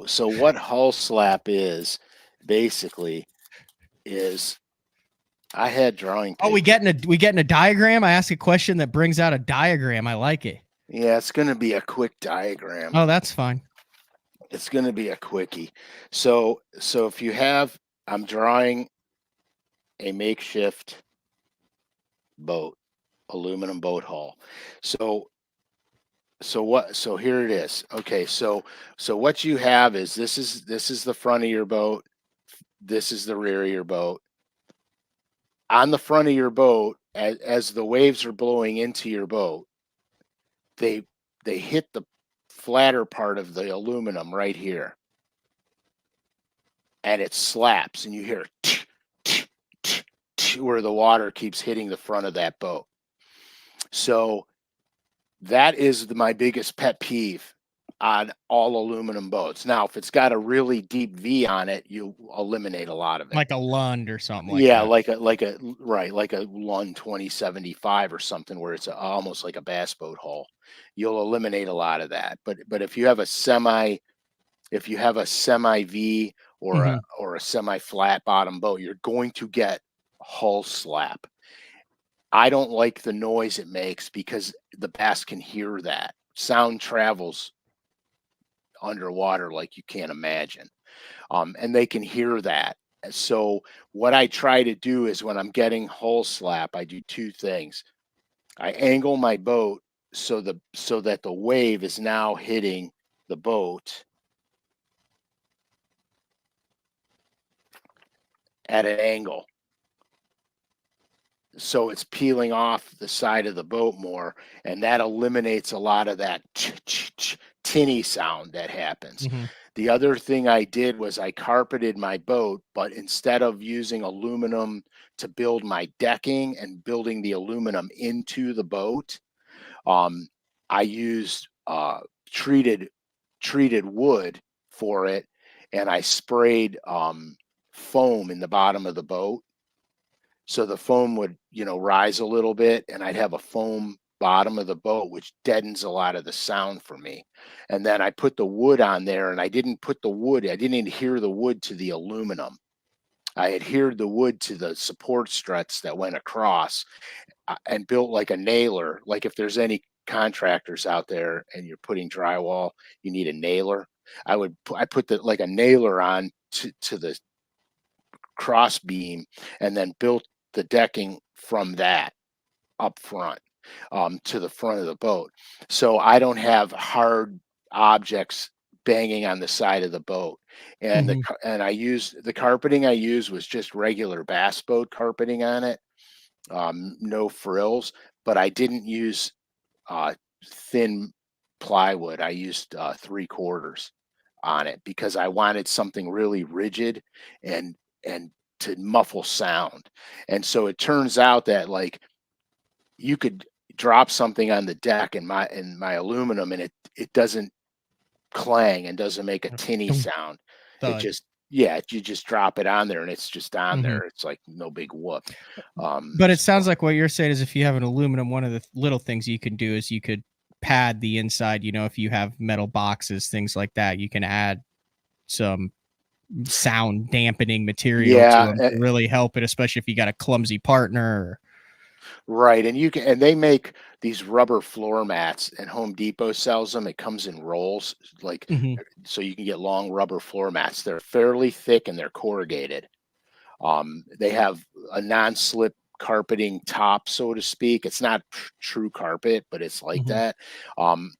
so what hull slap is basically is I had drawing
Oh, we
paper.
getting a diagram. I ask a question that brings out a diagram. I like it.
Yeah, it's going to be a quick diagram.
Oh, that's fine.
It's going to be a quickie. So if you have, I'm drawing a makeshift boat, aluminum boat hull. So so here it is. Okay, so what you have is this is the front of your boat. This is the rear of your boat. On the front of your boat, as the waves are blowing into your boat, they they hit the flatter part of the aluminum right here, and it slaps, and you hear where the water keeps hitting the front of that boat. So that is my biggest pet peeve on all aluminum boats. Now, if it's got a really deep V on it, you eliminate a lot of it.
Like a Lund or something like
Yeah,
that.
like a Lund 2075 or something where it's almost like a bass boat hull. You'll eliminate a lot of that. But if you have a semi V or a
Mhm.
or a semi flat bottom boat, you're going to get hull slap. I don't like the noise it makes because the bass can hear that. Sound travels underwater like you can't imagine. And they can hear that. So what I try to do is when I'm getting hull slap, I do two things. I angle my boat so that the wave is now hitting the boat at an angle. So it's peeling off the side of the boat more, and that eliminates a lot of that tinny sound that happens.
Mhm.
The other thing I did was I carpeted my boat, but instead of using aluminum to build my decking and building the aluminum into the boat, I used treated wood for it, and I sprayed foam in the bottom of the boat, so the foam would, rise a little bit, and I'd have a foam bottom of the boat, which deadens a lot of the sound for me. And then I put the wood on there, and I didn't adhere the wood to the aluminum. I adhered the wood to the support struts that went across, and built like a nailer. Like if there's any contractors out there and you're putting drywall, you need a nailer. I put like a nailer on to the cross beam, and then built the decking from that up front, to the front of the boat. So I don't have hard objects banging on the side of the boat. And
Mhm.
the carpeting I used was just regular bass boat carpeting on it, no frills, but I didn't use uh, thin plywood. I used 3/4 on it because I wanted something really rigid and and to muffle sound. And so it turns out that like you could drop something on the deck in my aluminum, and it doesn't clang and doesn't make a tinny
Dunk,
sound. It
thud.
just Yeah, you just drop it on there and it's just on
Mhm.
there. It's like no big whoop.
But it
So
sounds like what you're saying is if you have an aluminum, one of the little things you can do is you could pad the inside. If you have metal boxes, things like that, you can add some sound dampening material to
yeah,
them to really help it, especially if you got a clumsy partner.
right, and they make these rubber floor mats, and Home Depot sells them. It comes in rolls, like,
Mhm,
so you can get long rubber floor mats. They're fairly thick and they're corrugated. They have a non-slip carpeting top, so to speak. It's not true carpet, but it's like
mhm.
that. Um,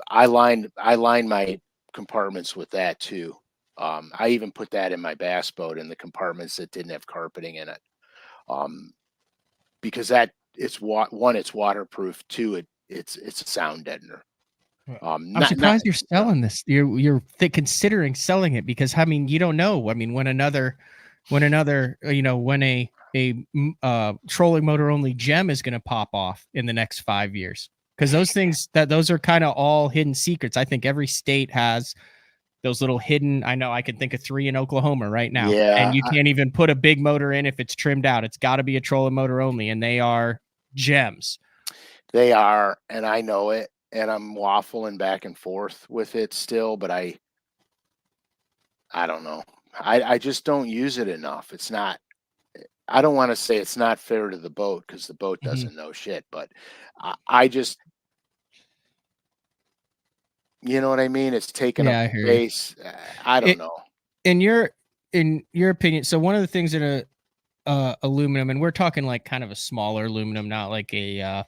I line my compartments with that too. I even put that in my bass boat in the compartments that didn't have carpeting in it. Um, because it's waterproof. Two, it's a sound deadener.
Right. I'm
Not
surprised you're selling this. You're considering selling it because I mean you don't know. I mean when a trolling motor only gem is going to pop off in the next 5 years, because those are kind of all hidden secrets. I think every state has those little hidden. I know I can think of 3 in Oklahoma right now, and
yeah,
you can't even put a big motor in if it's trimmed out. It's got to be a trolling motor only, and they are gems.
they are, and I know it, and I'm waffling back and forth with it still, but I don't know. I just don't use it enough. It's not. I don't want to say it's not fair to the boat because the boat
Mhm.
doesn't know shit, but I just, you know what I mean? It's taking up
Yeah, I hear you.
space. I don't
It
know.
in your opinion, so one of the things in a aluminum, and we're talking like kind of a smaller aluminum, not like I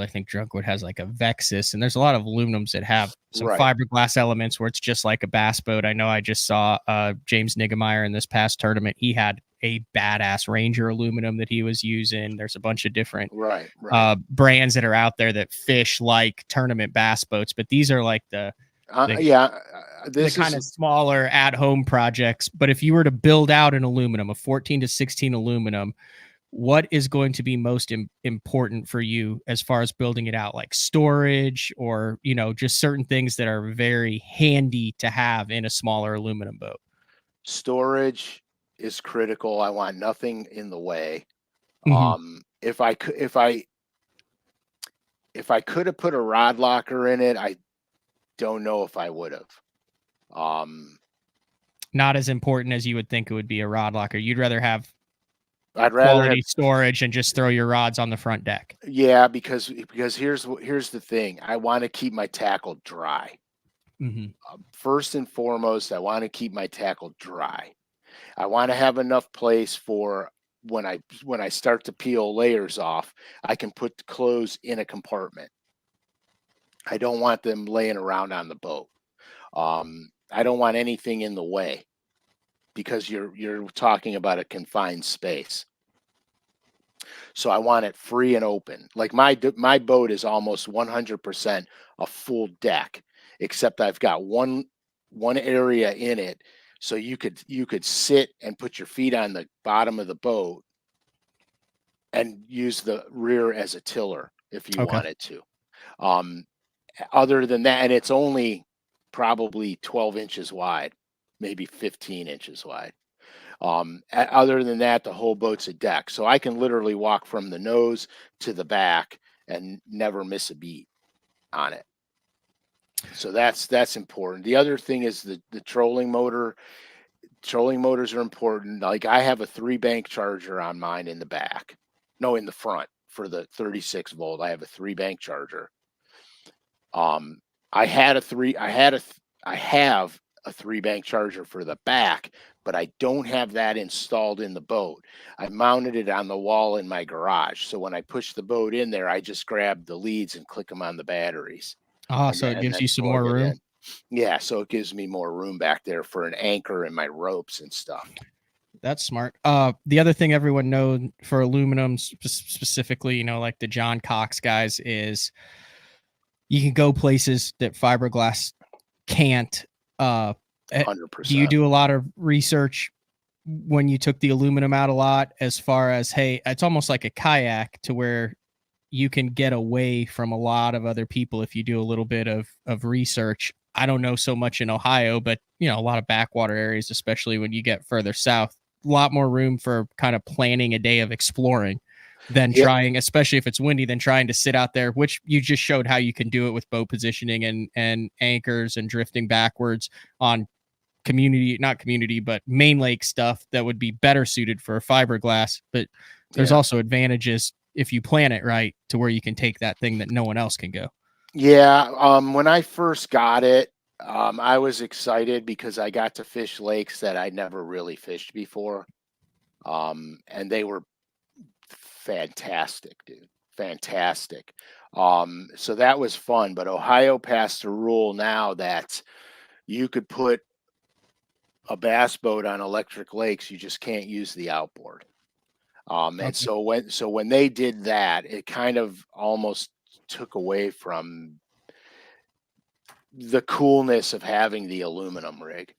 think Drunkwood has like a Vexus, and there's a lot of aluminums that have some
Right,
fiberglass elements where it's just like a bass boat. I know I just saw James Niggemeyer in this past tournament. He had a badass Ranger aluminum that he was using. There's a bunch of different
right.
brands that are out there that fish like tournament bass boats, but these are like the
Yeah,
the
this
kind
is
of smaller at-home projects. But if you were to build out an aluminum, a 14 to 16 aluminum, what is going to be most important for you as far as building it out, like storage or just certain things that are very handy to have in a smaller aluminum boat?
storage is critical. I want nothing in the way.
Hmm.
If I could have put a rod locker in it, I don't know if I would have. Um,
Not as important as you would think it would be a rod locker. You'd rather have
I'd rather have
quality storage and just throw your rods on the front deck.
Yeah, because here's the thing. I want to keep my tackle dry. First and foremost, I want to keep my tackle dry. I want to have enough place for when I start to peel layers off, I can put the clothes in a compartment. I don't want them laying around on the boat. I don't want anything in the way because you're talking about a confined space. So I want it free and open. Like my boat is almost 100% a full deck, except I've got one area in it, so you could sit and put your feet on the bottom of the boat and use the rear as a tiller if you
Okay.
wanted to. Um, Other than that, and it's only probably 12 inches wide, maybe 15 inches wide. Other than that, the whole boat's a deck, so I can literally walk from the nose to the back and never miss a beat on it. So that's important. The other thing is the trolling motor. Trolling motors are important. Like I have a 3-bank charger on mine in the back. No, in the front for the 36 volt. I have a 3-bank charger. Um, I had a three. I have a 3-bank charger for the back, but I don't have that installed in the boat. I mounted it on the wall in my garage. So when I push the boat in there, I just grab the leads and click them on the batteries,
So it
and
gives you
then
some
plug
more
it
room.
in. Yeah, so it gives me more room back there for an anchor and my ropes and stuff.
That's smart. The other thing everyone knows for aluminum specifically, like the John Cox guys, is you can go places that fiberglass can't.
Hundred
Do you
percent.
do a lot of research when you took the aluminum out a lot, as far as, hey, it's almost like a kayak to where you can get away from a lot of other people if you do a little bit of research? I don't know so much in Ohio, but a lot of backwater areas, especially when you get further south, a lot more room for kind of planning a day of exploring than
Yeah,
trying, especially if it's windy, than trying to sit out there, which you just showed how you can do it with boat positioning and anchors and drifting backwards on not community, but main lake stuff that would be better suited for fiberglass. But there's
yeah,
also advantages if you plan it right to where you can take that thing that no one else can go.
yeah. When I first got it, I was excited because I got to fish lakes that I'd never really fished before. And they were fantastic, dude. Fantastic. So that was fun. But Ohio passed a rule now that you could put a bass boat on electric lakes, you just can't use the outboard. And
Okay.
so when they did that, it kind of almost took away from the coolness of having the aluminum rig.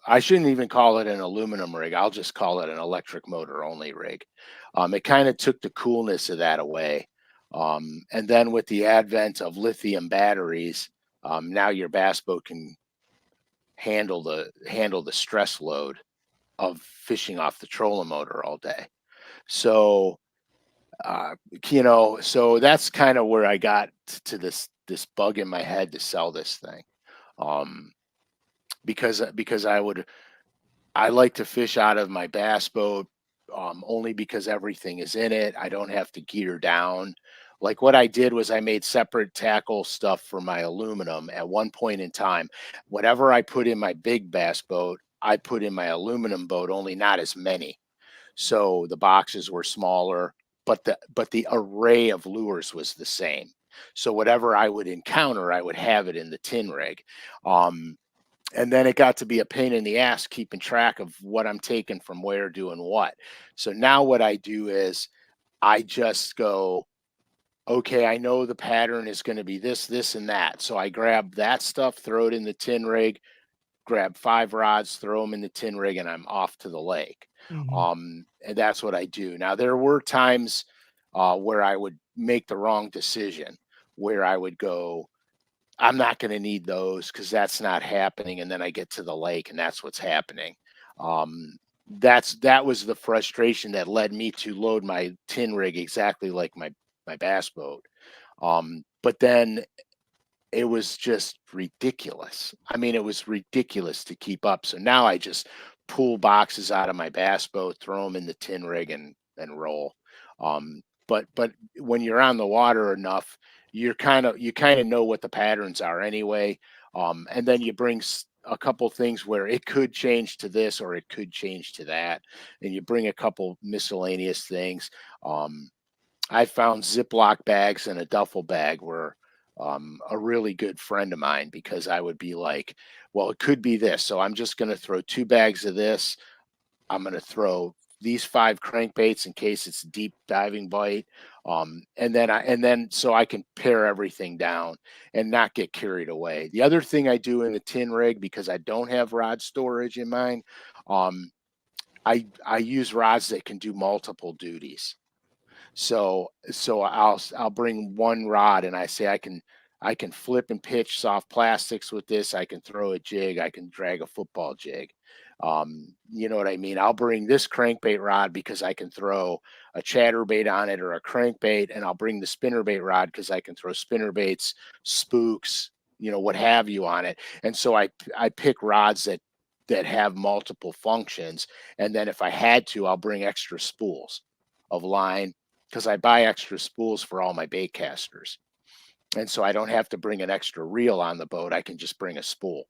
I shouldn't even call it an aluminum rig. I'll just call it an electric motor only rig. It kind of took the coolness of that away. And then with the advent of lithium batteries, now your bass boat can handle the stress load of fishing off the trolling motor all day. So uh, so that's kind of where I got to this bug in my head to sell this thing. Um, because I like to fish out of my bass boat, only because everything is in it. I don't have to gear down. Like what I did was I made separate tackle stuff for my aluminum at one point in time. Whatever I put in my big bass boat, I put in my aluminum boat, only not as many. So the boxes were smaller, but the array of lures was the same. So whatever I would encounter, I would have it in the tin rig. Um, and then it got to be a pain in the ass keeping track of what I'm taking from where, doing what. So now what I do is I just go, okay, I know the pattern is going to be this, this, and that. So I grab that stuff, throw it in the tin rig, grab 5 rods, throw them in the tin rig, and I'm off to the lake.
Mhm.
And that's what I do. Now, there were times where I would make the wrong decision, where I would go, I'm not going to need those because that's not happening. And then I get to the lake and that's what's happening. That was the frustration that led me to load my tin rig exactly like my bass boat. But then it was just ridiculous. I mean, it was ridiculous to keep up. So now I just pull boxes out of my bass boat, throw them in the tin rig, and roll. But when you're on the water enough, you kind of know what the patterns are anyway. And then you bring a couple things where it could change to this or it could change to that, and you bring a couple miscellaneous things. I found Ziploc bags and a duffel bag were a really good friend of mine, because I would be like, well, it could be this. So I'm just going to throw 2 bags of this. I'm going to throw these 5 crankbaits in case it's a deep diving bite. And then so I can pare everything down and not get carried away. The other thing I do in the tin rig, because I don't have rod storage in mine, I use rods that can do multiple duties. So I'll bring one rod, and I say I can flip and pitch soft plastics with this. I can throw a jig. I can drag a football jig. You know what I mean? I'll bring this crankbait rod because I can throw a chatterbait on it or a crankbait, and I'll bring the spinnerbait rod because I can throw spinnerbaits, spooks, what have you on it. And so I pick rods that have multiple functions, and then if I had to, I'll bring extra spools of line, because I buy extra spools for all my bait casters. And so I don't have to bring an extra reel on the boat. I can just bring a spool.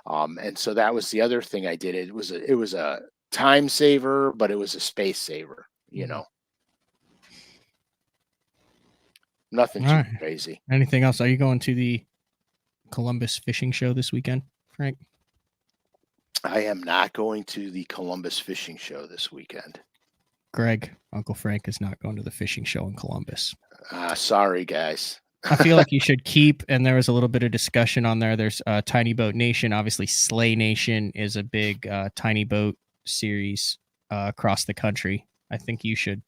And so that was the other thing I did. It was a time saver, but it was a space saver, Nothing
All
too
right.
crazy.
Anything else? Are you going to the Columbus Fishing Show this weekend, Frank?
I am not going to the Columbus Fishing Show this weekend.
Greg, Uncle Frank is not going to the fishing show in Columbus.
Sorry, guys.
I feel like you should keep, and there was a little bit of discussion on there. There's Tiny Boat Nation. Obviously, Slay Nation is a big tiny boat series across the country. I think you should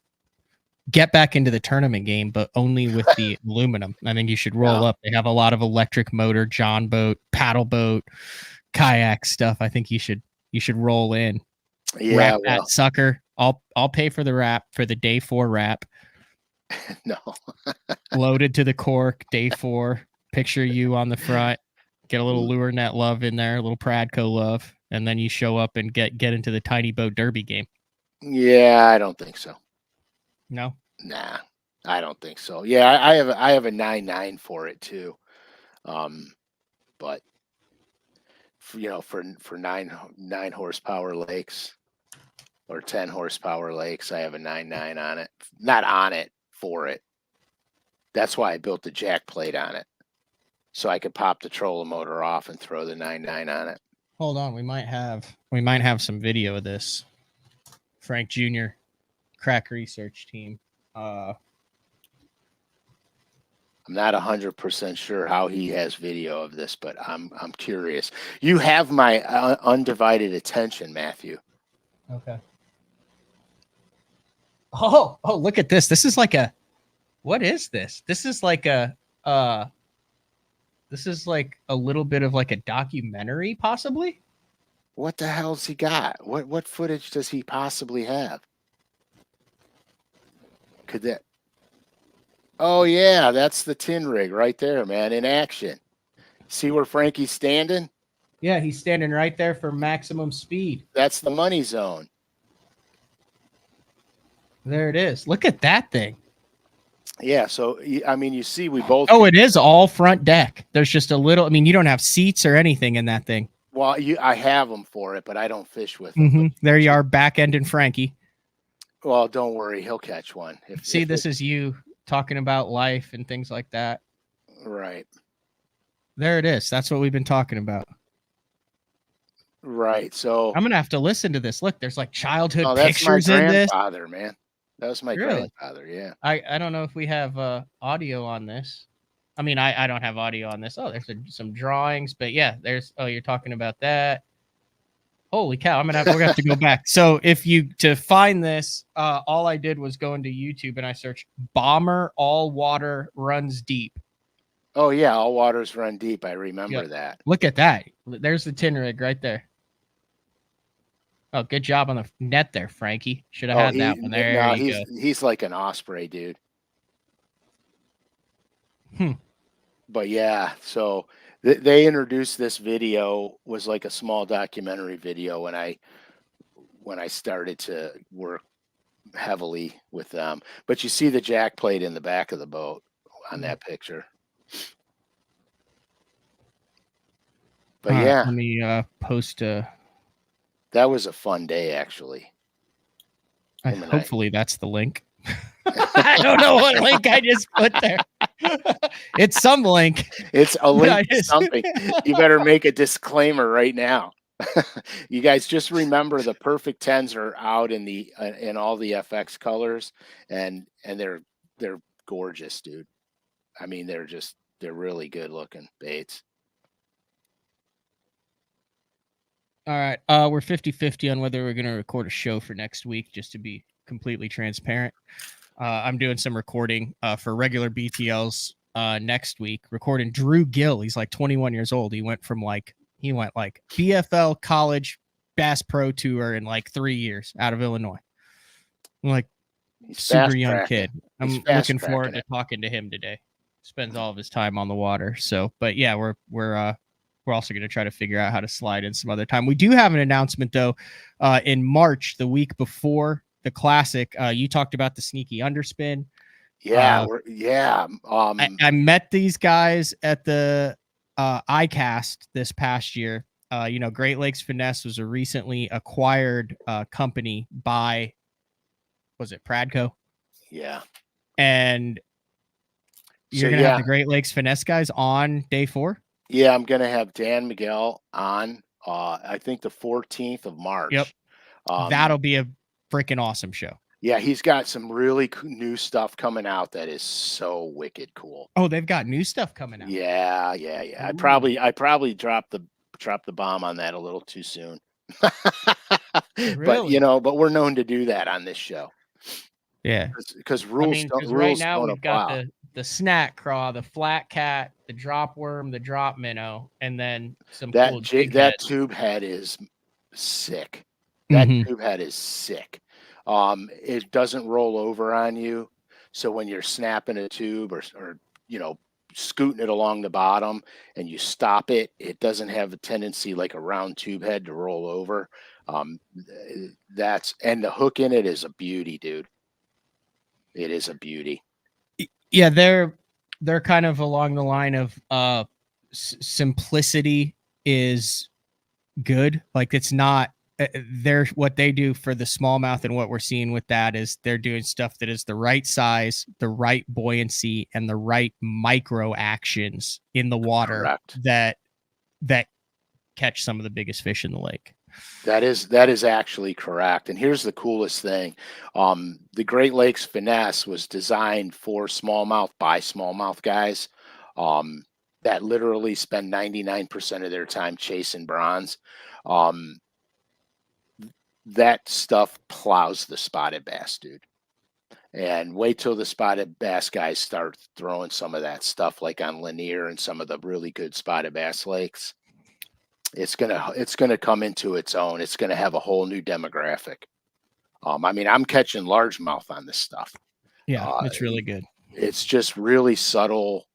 get back into the tournament game, but only with the aluminum. I think you should roll up. They have a lot of electric motor, John boat, paddle boat, kayak stuff. I think you should roll in.
Yeah,
wrap that sucker. I'll pay for the wrap for the day 4 wrap.
No.
Loaded to the cork, day 4. Picture you on the front. Get a little lure net love in there, a little Pradco love, and then you show up and get into the tiny boat derby game.
Yeah, I don't think so.
No?
Nah, I don't think so. Yeah, I have a 9.9 for it too. But for 9 horsepower lakes or 10 horsepower lakes, I have a 9.9 on it. Not on it, for it. That's why I built the jack plate on it, so I could pop the trolling motor off and throw the 9.9 on it.
Hold on, we might have some video of this. Frank Jr. Crack Research Team.
I'm not 100% sure how he has video of this, but I'm curious. You have my undivided attention, Matthew.
Okay. Oh, look at this. This is like a, what is this? This is like a little bit of like a documentary, possibly.
What the hell's he got? What footage does he possibly have? Could that? Oh yeah, that's the tin rig right there, man, in action. See where Frankie's standing?
Yeah, he's standing right there for maximum speed.
That's the money zone.
There it is. Look at that thing.
Yeah, so I mean, you see, we both.
Oh, it is all front deck. There's just a little. I mean, you don't have seats or anything in that thing.
Well, I have them for it, but I don't fish with them.
Mm-hmm. There you are, back ending Frankie.
Well, don't worry, he'll catch one.
This is you talking about life and things like that.
Right.
There it is. That's what we've been talking about.
Right. So
I'm gonna have to listen to this. Look, there's like childhood
that's
pictures
my
in this.
grandfather, man. That was my grandfather. Yeah.
I don't know if we have audio on this. I mean, I don't have audio on this. Oh, there's some drawings, but yeah, there's. Oh, you're talking about that. Holy cow! We're gonna have to go back. So to find this, all I did was go into YouTube and I searched "bomber all water runs deep."
Oh yeah, all waters run deep. I remember that.
Look at that. There's the tin rig right there. Oh, good job on the net there, Frankie. Should have had that one. There you go.
He's like an osprey, dude. But yeah, so they introduced this video, was like a small documentary video when I started to work heavily with them. But you see the jack plate in the back of the boat on that picture. But yeah,
let me post
that was a fun day, actually.
hopefully that's the link. I don't know what link I just put there. It's some link.
It's a link to something. You better make a disclaimer right now. You guys just remember the perfect 10s are out in the in all the FX colors, and they're gorgeous, dude. I mean, they're really good looking baits.
All right. We're 50-50 on whether we're going to record a show for next week, just to be completely transparent. I'm doing some recording for regular BTLs next week, recording Drew Gill. He's like 21 years old. He went like BFL college Bass Pro Tour in like 3 years out of Illinois. I'm like,
He's
super young kid. I'm looking forward to
it.
talking to him today. Spends all of his time on the water. So, but yeah, we're also going to try to figure out how to slide in some other time. We do have an announcement though. In March, the week before the classic, you talked about the sneaky underspin.
Yeah,
I met these guys at the ICAST this past year. Great Lakes Finesse was a recently acquired company by, was it Pradco?
Yeah.
And you're going to have the Great Lakes Finesse guys on day 4?
Yeah, I'm going to have Dan Miguel on, I think the 14th of March.
Yep. That'll be a freaking awesome show.
Yeah, he's got some really new stuff coming out that is so wicked cool.
Oh, they've got new stuff coming out.
Yeah. Ooh. I probably dropped the bomb on that a little too soon.
Really?
But we're known to do that on this show.
Yeah.
Because rules
right now we've got the snack craw, the flat cat, the drop worm, the drop minnow, and then some
that
cool
that tube head is sick. That tube head is sick. It doesn't roll over on you, so when you're snapping a tube or scooting it along the bottom and you stop it, it doesn't have a tendency like a round tube head to roll over. And the hook in it is a beauty, dude. It is a beauty.
Yeah, they're kind of along the line of simplicity is good. Like, it's not what they do for the smallmouth, and what we're seeing with that is they're doing stuff that is the right size, the right buoyancy, and the right micro actions in the water.
Correct.
that catch some of the biggest fish in the lake.
That is actually correct. And here's the coolest thing. The Great Lakes Finesse was designed for smallmouth by smallmouth guys that literally spend 99% of their time chasing bronze. That stuff plows the spotted bass, dude. And wait till the spotted bass guys start throwing some of that stuff like on Lanier and some of the really good spotted bass lakes. It's gonna come into its own. It's gonna have a whole new demographic. I'm catching largemouth on this stuff.
Yeah, it's really good.
It's just really subtle.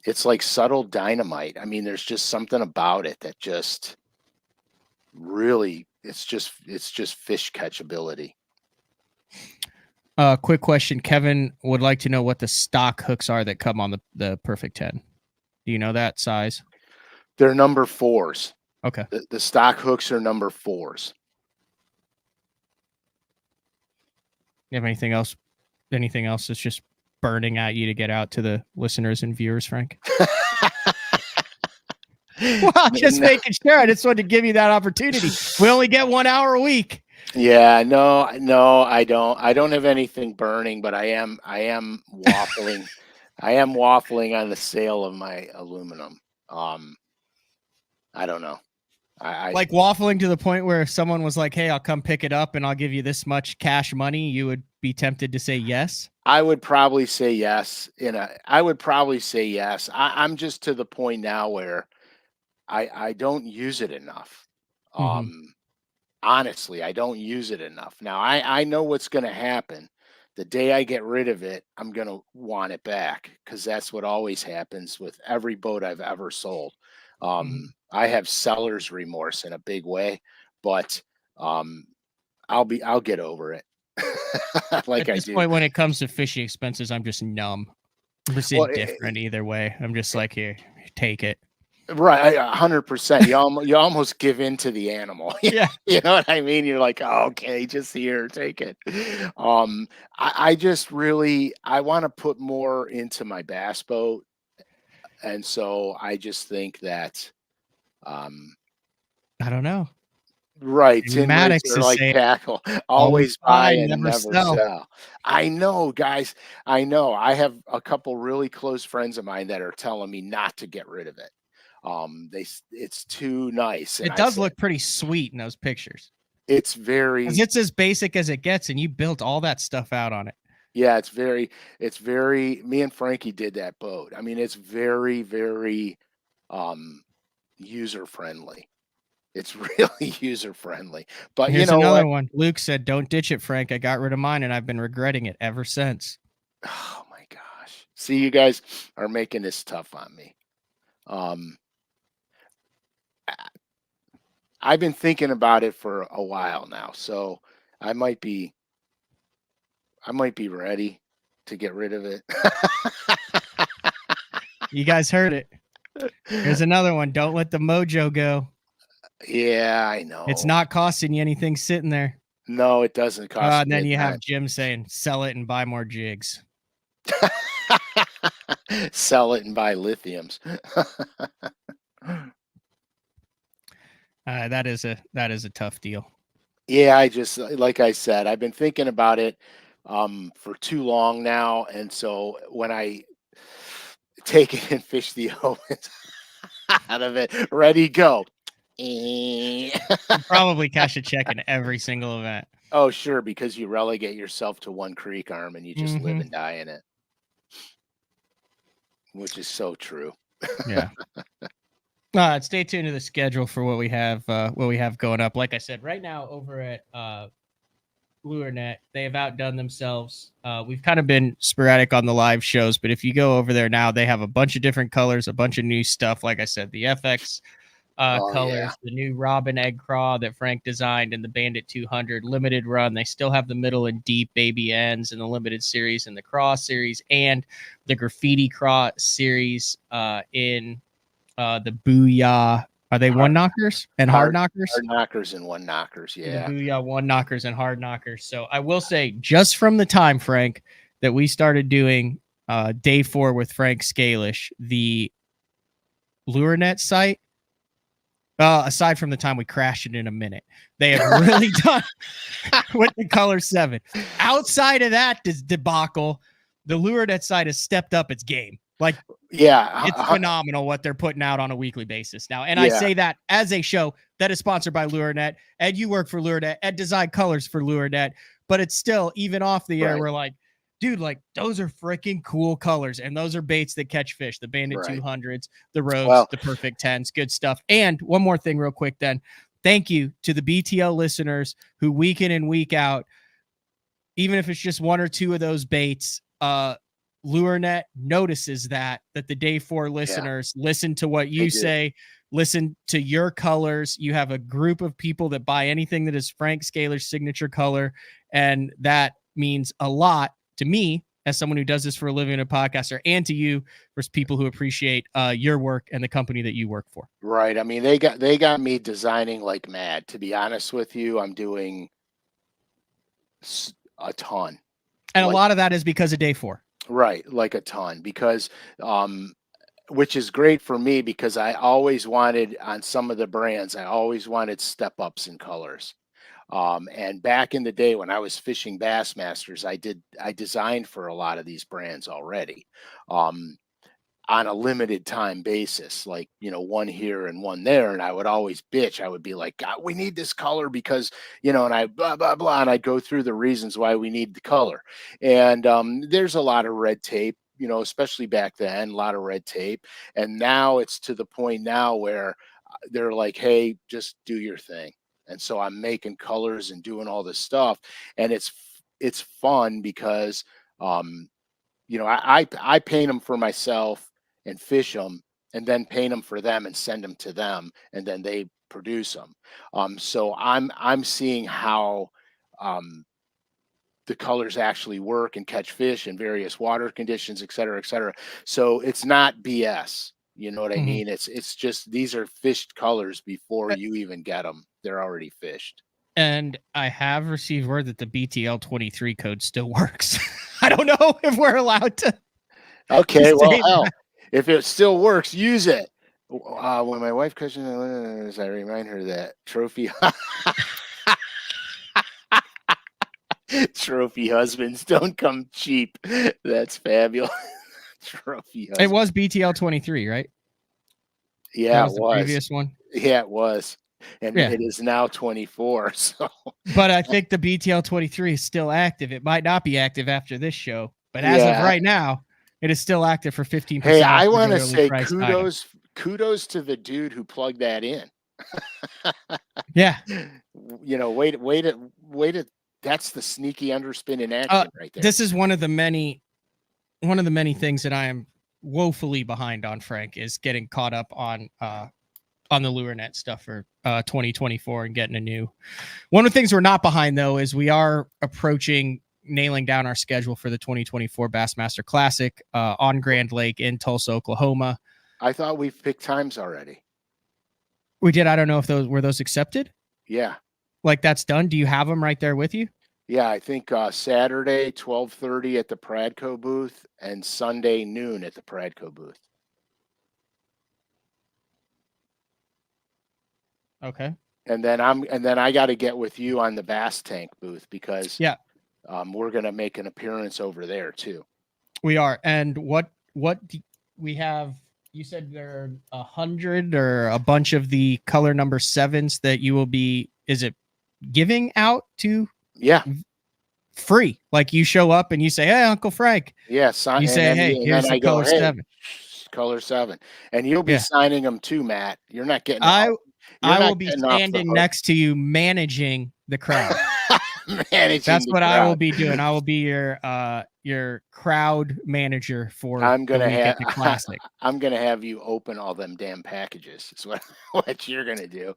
It's like subtle dynamite. I mean, there's just something about it that just really, it's just fish catchability.
Quick question. Kevin would like to know what the stock hooks are that come on the Perfect 10. Do you know that size?
They're number 4s.
Okay.
The stock hooks are number 4s.
You have anything else? Anything else that's just burning at you to get out to the listeners and viewers, Frank? Well, just making sure. I just wanted to give you that opportunity. We only get 1 hour a week.
Yeah, no, I don't. I don't have anything burning, but I am waffling. I am waffling on the sale of my aluminum. I don't know. I
like waffling to the point where if someone was like, "Hey, I'll come pick it up and I'll give you this much cash money," you would be tempted to say yes.
I would probably say yes. I would probably say yes. I'm just to the point now where I don't use it enough. Honestly, I don't use it enough. Now I know what's going to happen. The day I get rid of it, I'm going to want it back, because that's what always happens with every boat I've ever sold. I have seller's remorse in a big way, but I'll get over it. Like
at this point, when it comes to fishing expenses, I'm just numb. I'm just indifferent either way. I'm just like, here, take it.
Right, 100%. You almost give in to the animal.
Yeah.
You know what I mean? You're like, "Oh, okay, just here, take it." Um, I just really I wanna put more into my bass boat, and so I just think that, um
I don't know.
right,
Maybe
tin rates
Maddox
are
is
like
saying
tackle,
always
always buy
buy,
and
never
never
sell.
sell. I know, guys, I know. I have a couple really close friends of mine that are telling me not to get rid of it. It's too nice, and
It
I
does
said,
look pretty sweet in those pictures.
it's
'Cause
very
it's as basic as it gets, and you built all that stuff out on it.
yeah, it's very me and Frankie did that boat. I mean, it's very, very, um, user friendly. It's really user friendly, but you
Here's
know
another
what?
one. Luke said, "Don't ditch it, Frank. I got rid of mine, and I've been regretting it ever since."
Oh my gosh. See, you guys are making this tough on me. Um, I- I've been thinking about it for a while now, so I might be I might be ready to get rid of it.
You guys heard it. Here's another one. Don't let the mojo go.
Yeah, I
It's
know.
not costing you anything sitting there.
No, it doesn't cost
And
me
then
a
you have
dime.
Jim saying, "Sell it and buy more jigs."
Sell it and buy lithiums.
That is a tough deal.
Yeah, I just like I said, I've been thinking about it for too long now, and so when I take it and fish the opens out of it, ready, go. Eh.
You probably cash a check in every single event.
Oh, sure, because you relegate yourself to one creek arm and you just live
Hmm.
and die in it, which is so true.
Yeah. Stay tuned to the schedule for what we have going up. Like I said, right now over at LureNet, they have outdone themselves. We've kind of been sporadic on the live shows, but if you go over there now, they have a bunch of different colors, a bunch of new stuff. Like I said, the FX
Oh yeah,
colors, the new Robin Egg Craw that Frank designed, and the Bandit 200 limited run. They still have the middle and deep baby ends in the limited series and the Craw series, and the Graffiti Craw series in the Booyah. Are they one
hard,
knockers and hard
hard,
knockers?
hard knockers and one knockers.
The
Yeah.
Booyah one knockers and hard knockers. So I will say, just from the time, Frank, that we started doing day 4 with Frank Scalish, the LureNet site, aside from the time we crashed it in a minute, they have really done with the Color 7. Outside of that debacle, the LureNet site has stepped up its game. Like,
Yeah.
it's phenomenal what they're putting out on a weekly basis now. And I
Yeah.
say that as a show that is sponsored by LureNet, and you work for LureNet and design colors for LureNet, but it's still, even off the air,
Right.
we're like, dude, like, those are freaking cool colors, and those are baits that catch fish. The Bandit
Right.
200s, the Rogues,
Well,
the Perfect 10s, good stuff. And one more thing real quick then. Thank you to the BTL listeners who week in and week out, even if it's just one or two of those baits, LureNet notices that the day 4
yeah,
listeners listen to what
they
you
do.
say, listen to your colors. You have a group of people that buy anything that is Frank Scalar's signature color, and that means a lot to me as someone who does this for a living and a podcaster, and to you for people who appreciate your work and the company that you work for.
Right. I mean, they got me designing like mad. To be honest with you, I'm doing a ton.
And a
Like
lot of that is because of day 4.
right, like a ton because um which is great for me because I always wanted on some of the brands, I always wanted step ups in colors. And back in the day when I was fishing Bassmasters, I designed for a lot of these brands already. Um, on a limited time basis, like, one here and one there. And I would always bitch. I would be like, God, we need this color because, and I blah, blah, blah. And I'd go through the reasons why we need the color. And there's a lot of red tape, especially back then, a lot of red tape. And now it's to the point now where they're like, hey, just do your thing. And so I'm making colors and doing all this stuff. And it's fun because, um, I paint them for myself and fish them and then paint them for them and send them to them and then they produce them. So I'm seeing how um, the colors actually work and catch fish in various water conditions, et cetera, et cetera. So it's not BS. You know what I mean? It's just these are fished colors before you even get them. They're already fished.
And I have received word that the BTL 23 code still works. I don't know if we're allowed to.
Okay, well,
say
hell,
that.
if it still works, use it. When my wife questions, I remind her that trophy trophy husbands don't come cheap. That's fabulous. Trophy
It
husband.
was BTL 23, right? That
Yeah, it
was the
was.
previous one.
Yeah, it was. And
Yeah.
it is now 24. So,
But I think the BTL 23 is still active. It might not be active after this show, but as of
yeah.
right now, it is still active for 15%
Hey,
off
I want to
regularly
say
priced item.
kudos to the dude who plugged that in.
Yeah.
You know, wait to that's the sneaky underspin in action right there.
This is one of the many things that I am woefully behind on, Frank, is getting caught up on the LureNet stuff for 2024 and getting a new. One of the things we're not behind, though, is we are approaching nailing down our schedule for the 2024 Bassmaster Classic on Grand Lake in Tulsa, Oklahoma.
I thought we've picked times already.
We did. I don't know if those were accepted.
Yeah.
Like that's done. Do you have them right there with you?
Yeah, I think Saturday 12:30 at the Pradco booth and Sunday noon at the Pradco booth.
Okay.
And then I got to get with you on the Bass Tank booth because
Yeah,
we're going to make an appearance over there too.
we are. And what we have? You said there are 100 or a bunch of the color number 7s that you will be. Is it giving out to?
Yeah.
Free. Like you show up and you say, "Hey, Uncle Frank."
Yeah.
You say, "Hey, here's the color 7."
Color 7, and you'll be signing them too, Matt. You're not getting.
I will be
getting
standing next to you, managing the crowd.
Managing
That's
the
what
crowd.
I will be doing. I will be your crowd manager for
I'm gonna
the week at the classic.
I'm gonna have you open all them damn packages. Is what you're gonna do.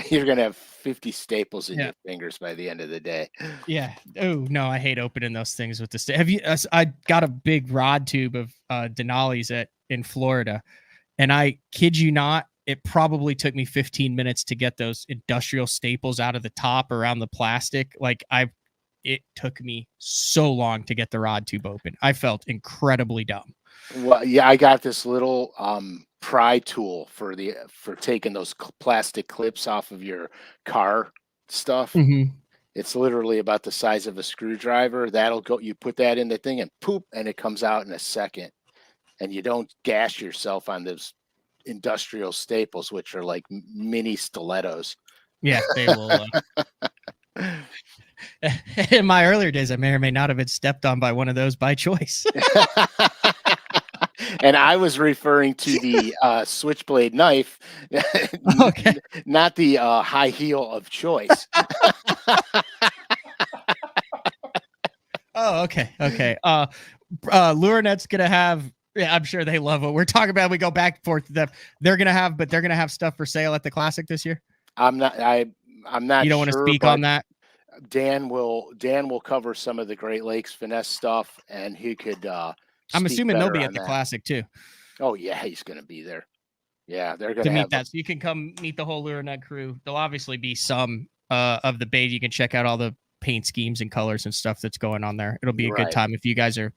You're gonna have 50 staples in your fingers by the end of the day.
Yeah. Oh no, I hate opening those things with the. Have you? I got a big rod tube of Denali's in Florida, and I kid you not, it probably took me 15 minutes to get those industrial staples out of the top around the plastic. Like it took me so long to get the rod tube open. I felt incredibly dumb.
Well, yeah, I got this little pry tool for taking those plastic clips off of your car stuff.
Mm-hmm.
It's literally about the size of a screwdriver. That'll go. You put that in the thing and poop, and it comes out in a second. And you don't gash yourself on those industrial staples, which are like mini stilettos.
Yeah, they will. In my earlier days, I may or may not have been stepped on by one of those by choice.
And I was referring to the switchblade knife,
Okay.
not the high heel of choice.
Oh, okay. Okay. LureNet's gonna have. Yeah, I'm sure they love what we're talking about. We go back and forth to them. They're gonna have stuff for sale at the classic this year.
I'm not.
You don't want to speak on that.
Dan will cover some of the Great Lakes finesse stuff, and he could.
I'm assuming they'll be at the classic too.
Oh yeah, he's gonna be there. Yeah, they're gonna
to meet that. So you can come meet the whole LureNet crew. There'll obviously be some of the bait. You can check out all the paint schemes and colors and stuff that's going on there. It'll be a good time if you guys are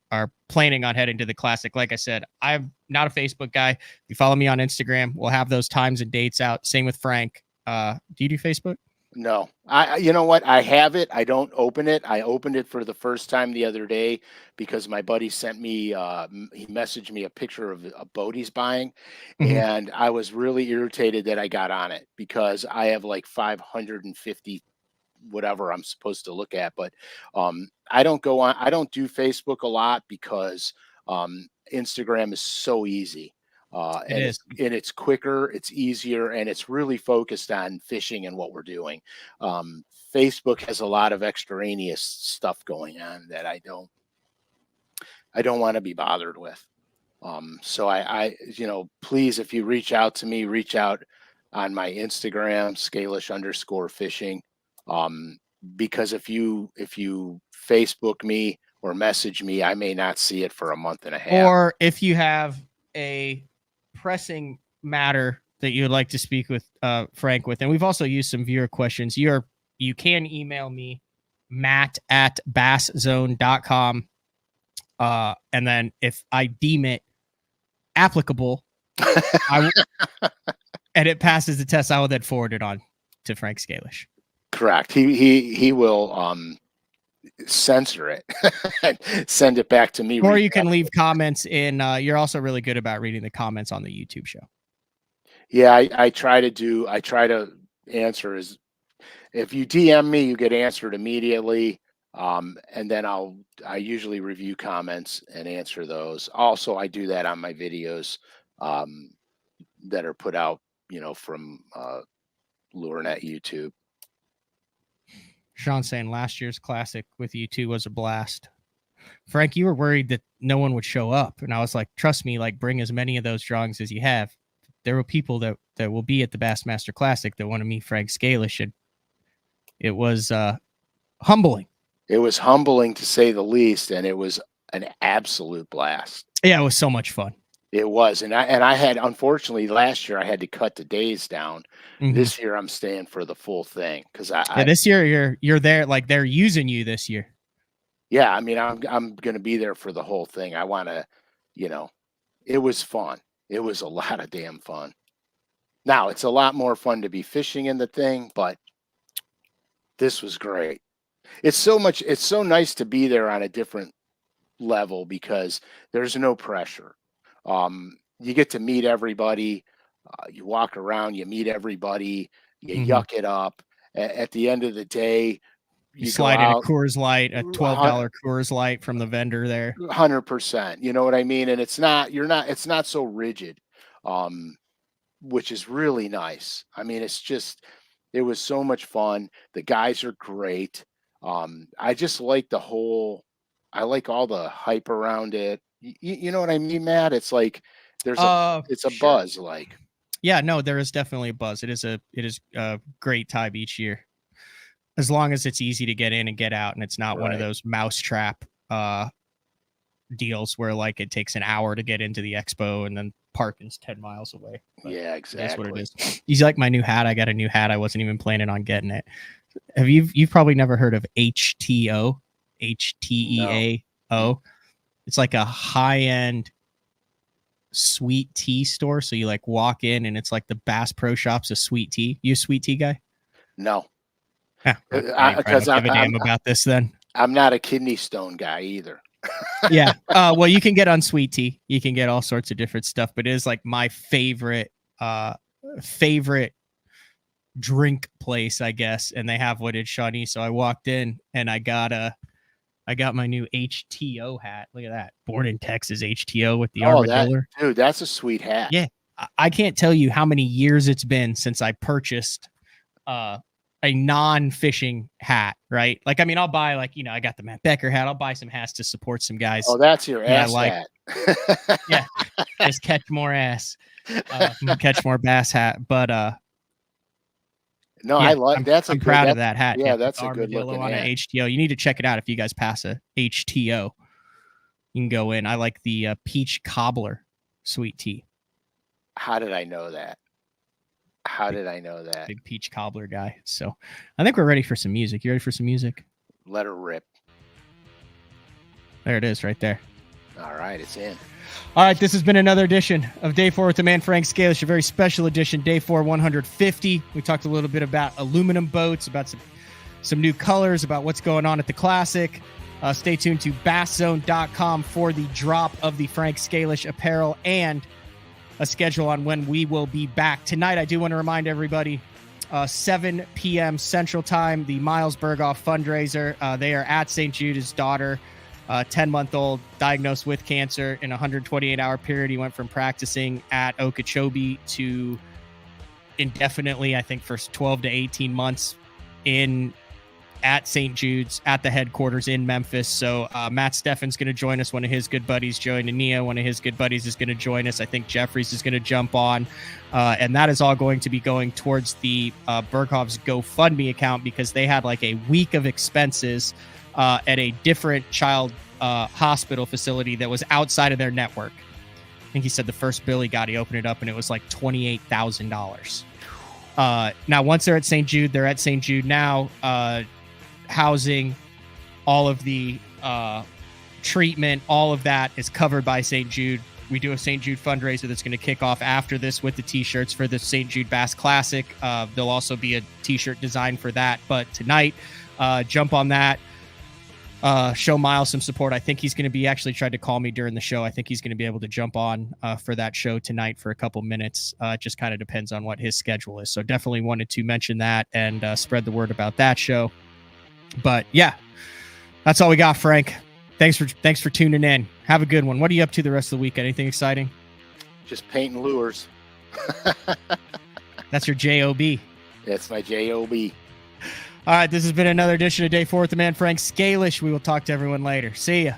planning on heading to the classic. Like I said, I'm not a Facebook guy. If you follow me on Instagram, we'll have those times and dates out. Same with Frank. Do you do Facebook?
No, you know what? I have it. I don't open it. I opened it for the first time the other day because my buddy sent me, he messaged me a picture of a boat he's buying. Mm-hmm. And I was really irritated that I got on it because I have like 550 whatever I'm supposed to look at. But I don't do Facebook a lot because Instagram is so easy. It's quicker, it's easier, and it's really focused on fishing and what we're doing. Facebook has a lot of extraneous stuff going on that I don't want to be bothered with. So I please, if you reach out to me, reach out on my Instagram, Scalish_fishing. Because if you Facebook me or message me, I may not see it for a month and a half.
Or if you have a pressing matter that you would like to speak with Frank with, and we've also used some viewer questions, you can email me, matt@basszone.com. And then if I deem it applicable, and it passes the test, I will then forward it on to Frank Scalish.
Correct. He will censor it and send it back to me.
Or you can leave comments in. You're also really good about reading the comments on the YouTube show.
Yeah, I try to answer as if you DM me, you get answered immediately. And then I usually review comments and answer those. Also, I do that on my videos that are put out, from LureNet YouTube.
Sean saying last year's classic with you two was a blast. Frank, you were worried that no one would show up, and I was like, trust me, like bring as many of those drawings as you have. There were people that will be at the Bassmaster Classic that want to meet Frank Scalish, and it was humbling.
It was humbling to say the least, and it was an absolute blast.
Yeah, it was so much fun.
It was, and I had, unfortunately, last year I had to cut the days down. Mm-hmm. This year I'm staying for the full thing because
this year you're there, like they're using you this year.
Yeah, I mean I'm going to be there for the whole thing. I want to, it was fun. It was a lot of damn fun. Now it's a lot more fun to be fishing in the thing, but this was great. It's so nice to be there on a different level because there's no pressure. You get to meet everybody. You walk around, you meet everybody, you yuck it up. At the end of the day,
you slide in a Coors Light, a $12 Coors Light from the vendor there.
100%. You know what I mean? And it's not so rigid, which is really nice. I mean, it was so much fun. The guys are great. I just like I like all the hype around it. You know what I mean, Matt? It's like there's a buzz. Like,
yeah, no, there is definitely a buzz. It is a great time each year, as long as it's easy to get in and get out, and it's not one of those mousetrap deals where like it takes an hour to get into the expo and then parking's 10 miles away. But
yeah, exactly.
That's what it is. You like my new hat? I got a new hat. I wasn't even planning on getting it. You've probably never heard of HTO, HTEAO. No. It's like a high-end sweet tea store. So you like walk in and it's like the Bass Pro Shop's a sweet tea. You a sweet tea guy?
No.
Because I give a damn about this then.
I'm not a kidney stone guy either.
Yeah. Well, you can get unsweet tea. You can get all sorts of different stuff, but it is like my favorite drink place, I guess. And they have what it's Shawnee. So I walked in and I got my new HTO hat. Look at that. Born in Texas HTO with the armadillo.
Dude, that's a sweet hat.
Yeah. I can't tell you how many years it's been since I purchased a non-fishing hat, right? Like, I mean, I'll buy I got the Matt Becker hat. I'll buy some hats to support some guys.
Oh, that's your ass hat.
Yeah. Just catch more ass. Catch more bass hat. But
no, yeah, I'm
proud of that hat.
Yeah, that's a good looking
on
hat.
An HTO. You need to check it out if you guys pass a HTO. You can go in. I like the peach cobbler sweet tea.
How did I know that?
Big peach cobbler guy. So I think we're ready for some music. You ready for some music?
Let her rip.
There it is right there.
All right, it's in.
All right, this has been another edition of Day 4 with the man Frank Scalish, a very special edition, Day 4 150. We talked a little bit about aluminum boats, about some new colors, about what's going on at the Classic. Stay tuned to BassZone.com for the drop of the Frank Scalish apparel and a schedule on when we will be back. Tonight, I do want to remind everybody, 7 p.m. Central Time, the Miles Berghoff fundraiser. They are at St. Jude's daughter, 10-month-old, diagnosed with cancer. In a 128-hour period, he went from practicing at Okeechobee to indefinitely, I think, for 12 to 18 months at St. Jude's, at the headquarters in Memphis. So Matt Steffen's going to join us. One of his good buddies, Joey Nania, one of his good buddies is going to join us. I think Jeffries is going to jump on. And that is all going to be going towards the Berghoff's GoFundMe account because they had like a week of expenses at a different child hospital facility that was outside of their network. think he said the first bill he got, he opened it up and it was like $28,000. Now, once they're at St. Jude, they're at St. Jude now, housing, all of the treatment, all of that is covered by St. Jude. We do a St. Jude fundraiser that's going to kick off after this with the t-shirts for the St. Jude Bass Classic. There'll also be a t-shirt design for that. But tonight, jump on that. Show Miles some support. I think he's going to be actually tried to call me during the show. I think he's going to be able to jump on for that show tonight for a couple minutes. It just kind of depends on what his schedule is. So definitely wanted to mention that and spread the word about that show. But yeah, that's all we got, Frank. Thanks for tuning in. Have a good one. What are you up to the rest of the week? Anything exciting?
Just painting lures.
That's your J-O-B.
That's my J-O-B.
All right, this has been another edition of Day 4 with the man Frank Scalish. We will talk to everyone later. See ya.